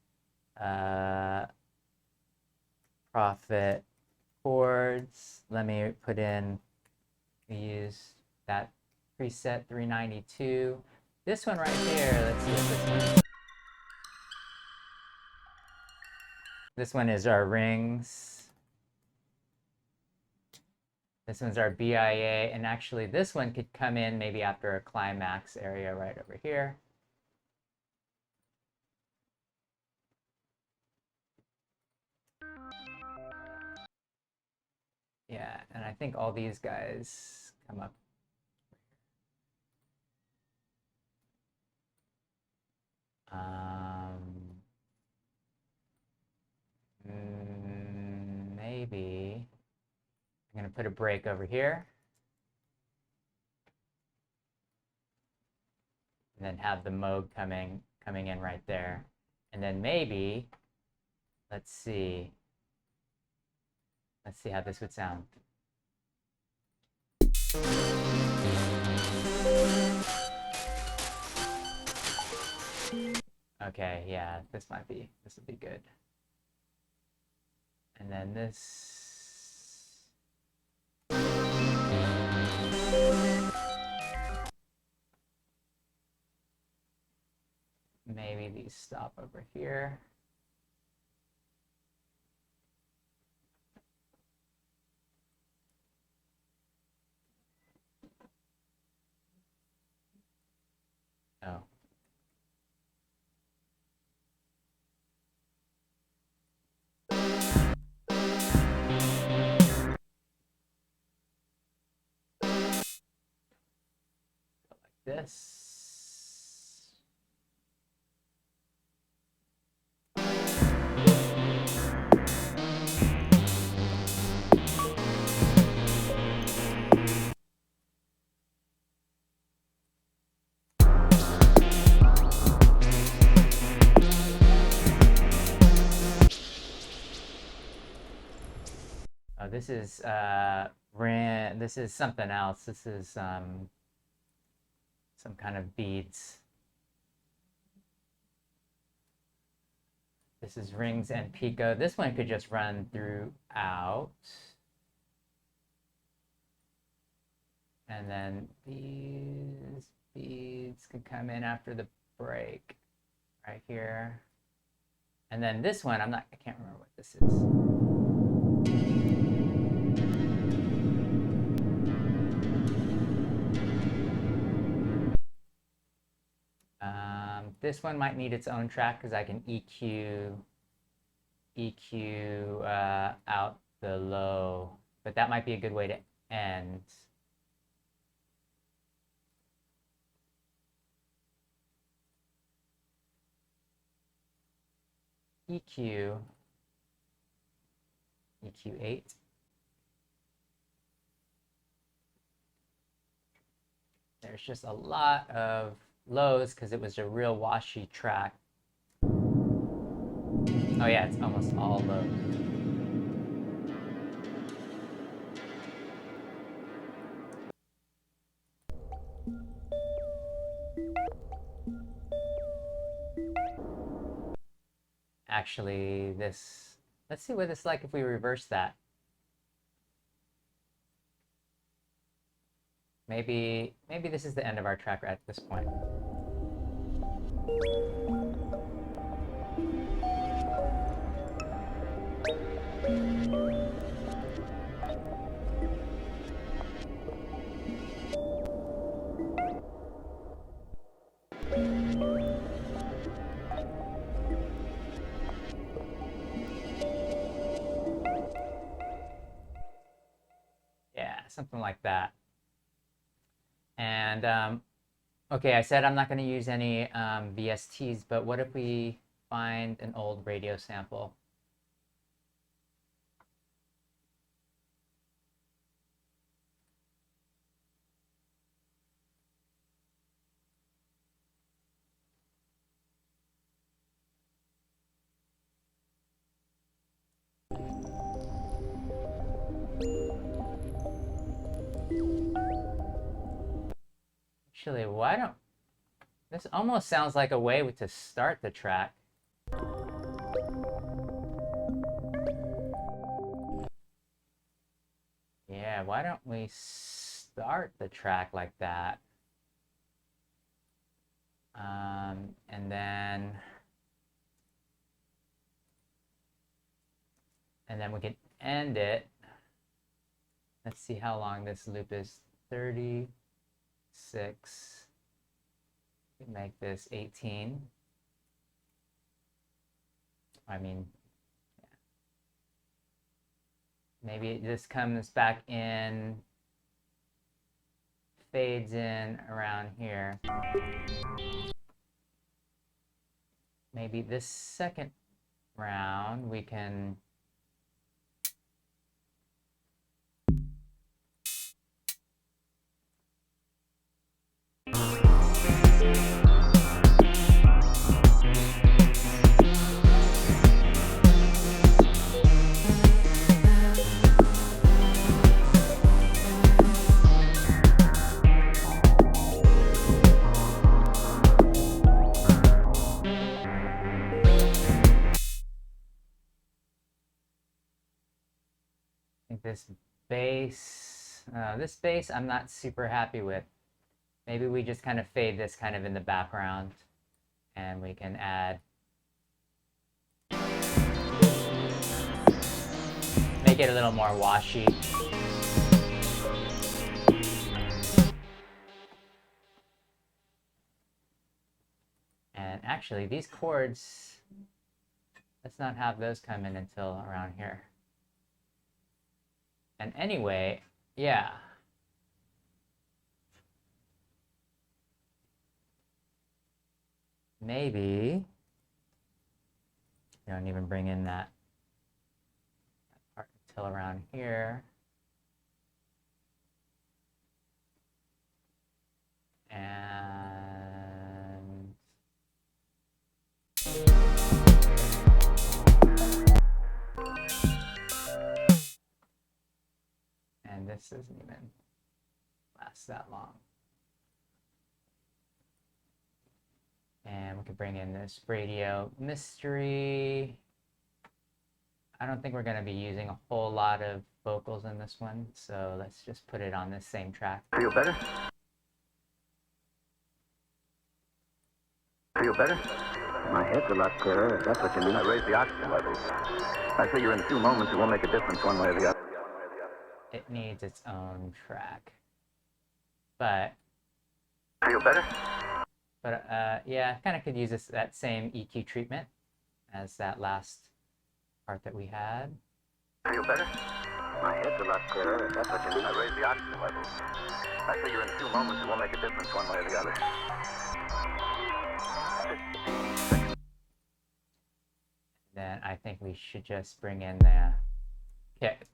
profit chords. Let me put in. We use that preset 392. This one right here. Let's see what this one. This one is our rings. This one's our BIA, and actually this one could come in maybe after a climax area right over here. Yeah, and I think all these guys come up. Maybe I'm gonna put a break over here. And then have the Moog coming in right there. And then maybe, let's see how this would sound. Okay, yeah, this will be good. And then this. Maybe these stop over here. Oh. Go like this. this is this is something else. This is some kind of beads. This is rings and Pico. This one could just run throughout. And then these beads could come in after the break right here. And then this one, I can't remember what this is. This one might need its own track because I can EQ out the low, but that might be a good way to end. EQ 8. There's just a lot of lows because it was a real washy track. Oh yeah, it's almost all lows. Actually, let's see what it's like if we reverse that. Maybe this is the end of our track at this point. Yeah, something like that. And okay, I said I'm not going to use any VSTs, but what if we find an old radio sample? Actually, why don't... This almost sounds like a way to start the track. Yeah, why don't we start the track like that? And then we can end it. Let's see how long this loop is. 36. We can make this 18. I mean, yeah. Maybe this comes back in, fades in around here. Maybe this second round we can this bass I'm not super happy with. Maybe we just kind of fade this kind of in the background and we can add, make it a little more washy. And actually these chords, let's not have those come in until around here. And anyway, yeah. Maybe you don't even bring in that part until around here. And this doesn't even last that long. And we could bring in this radio mystery. I don't think we're going to be using a whole lot of vocals in this one, so let's just put it on this same track. Feel better? Feel better? My head's a lot clearer, if that's what you mean. I raised the oxygen levels. I figure in 2 moments it won't make a difference one way or the other. It needs its own track. But... Feel better? But yeah, kind of could use that same EQ treatment as that last part that we had. Feel better? My head's a lot clearer, if that's what you mean. I raised the oxygen levels. I figure in 2 moments it won't make a difference one way or the other. Then I think we should just bring in the kick.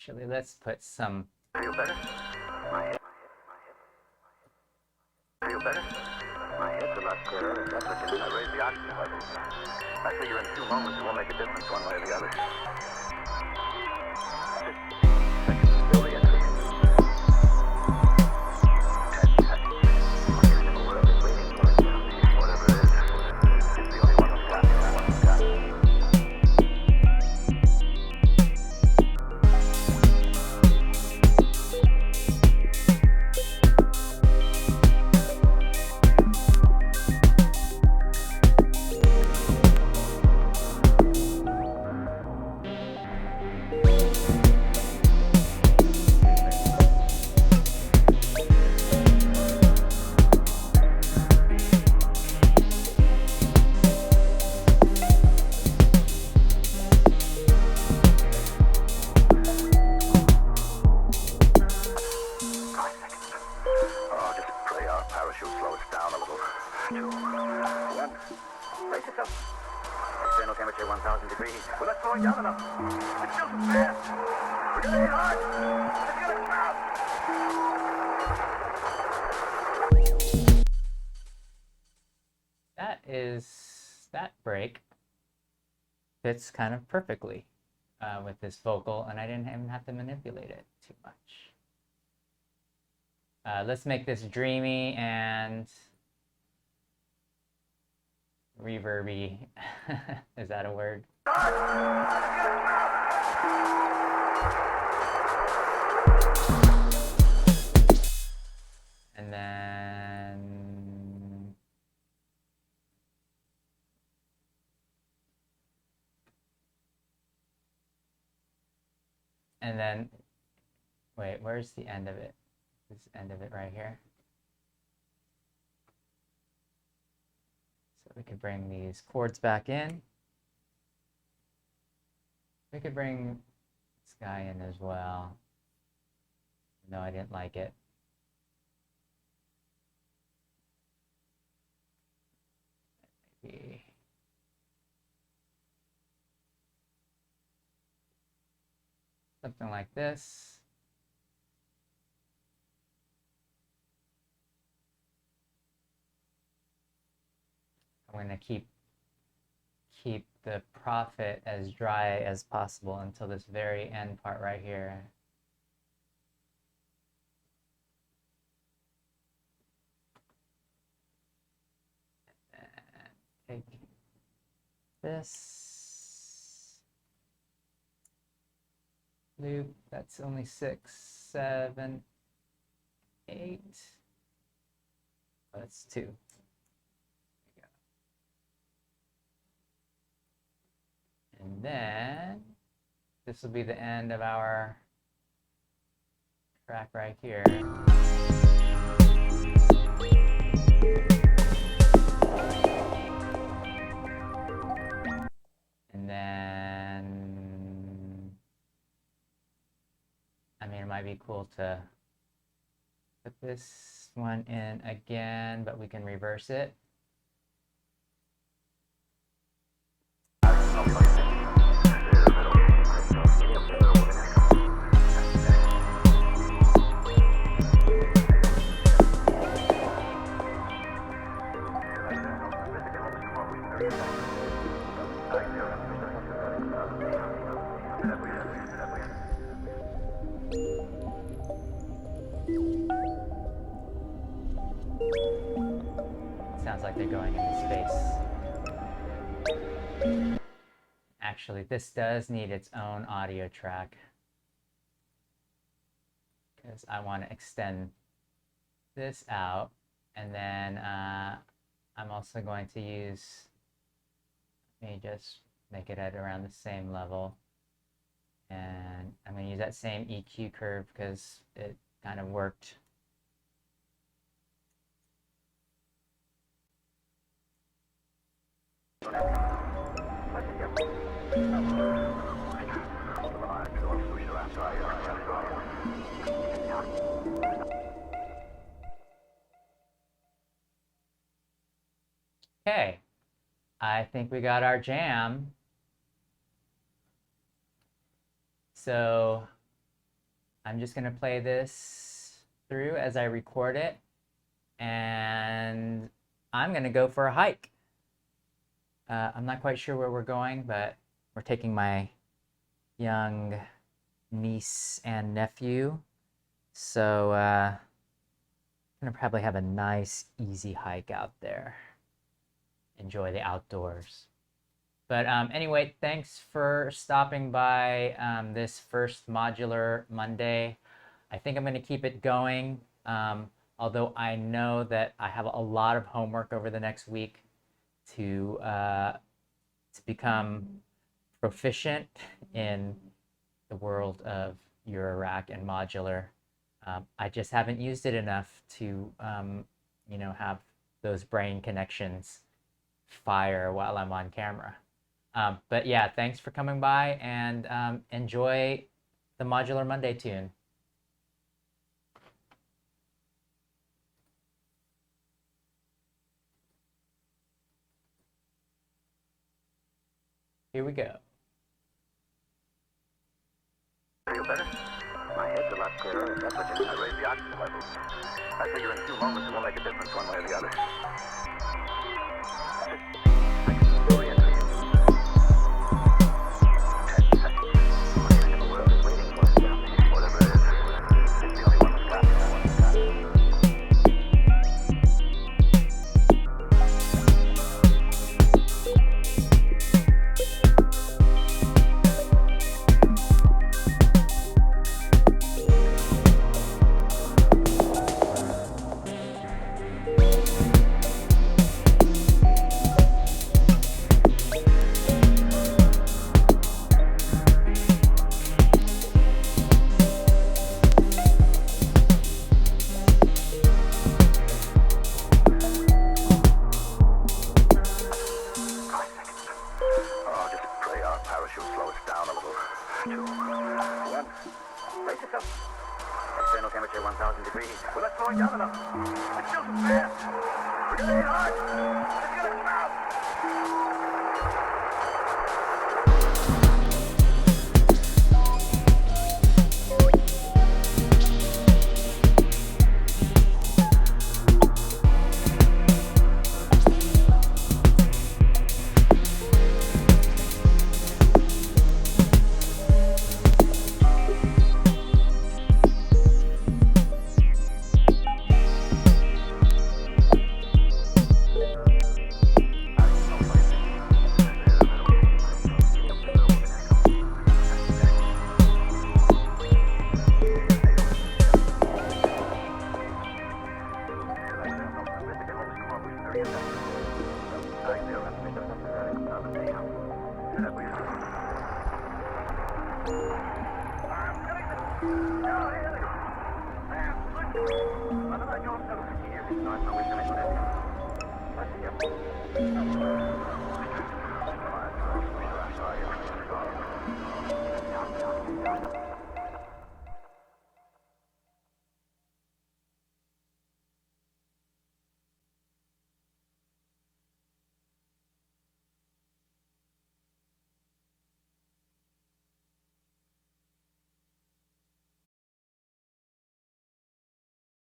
Actually, let's put some... Feel better? Feel better? My head's a lot clearer, if that's what you mean. I raised the oxygen levels. I figure in 2 moments it won't make a difference one way or the other. That break fits kind of perfectly with this vocal, and I didn't even have to manipulate it too much. Let's make this dreamy and reverby. Is that a word? And then, wait, where's the end of it? This end of it right here. So we could bring these chords back in. We could bring this guy in as well. No, I didn't like it. Maybe. Something like this. I'm going to keep the profit as dry as possible until this very end part right here. And take this loop, that's only 6, 7, 8. That's 2. There we go. And then this will be the end of our track right here. And then, I mean, it might be cool to put this one in again, but we can reverse it. Sounds like they're going into space. Actually, this does need its own audio track because I want to extend this out, and then I'm also going to use, let me just make it at around the same level, and I'm going to use that same EQ curve because it kind of worked. Okay, I think we got our jam. So I'm just going to play this through as I record it, and I'm going to go for a hike. I'm not quite sure where we're going, but we're taking my young niece and nephew. So I'm going to probably have a nice, easy hike out there. Enjoy the outdoors. But anyway, thanks for stopping by this first Modular Monday. I think I'm going to keep it going, although I know that I have a lot of homework over the next week to become proficient in the world of Eurorack and Modular. I just haven't used it enough to, you know, have those brain connections fire while I'm on camera. But yeah, thanks for coming by, and enjoy the Modular Monday tune. Here we go. Feel better? My head's a lot clearer, and that's what I raised the oxygen levels. I figure in 2 moments it won't make a difference one way or the other. Quando vai giunto, io ti sto a 9 metri.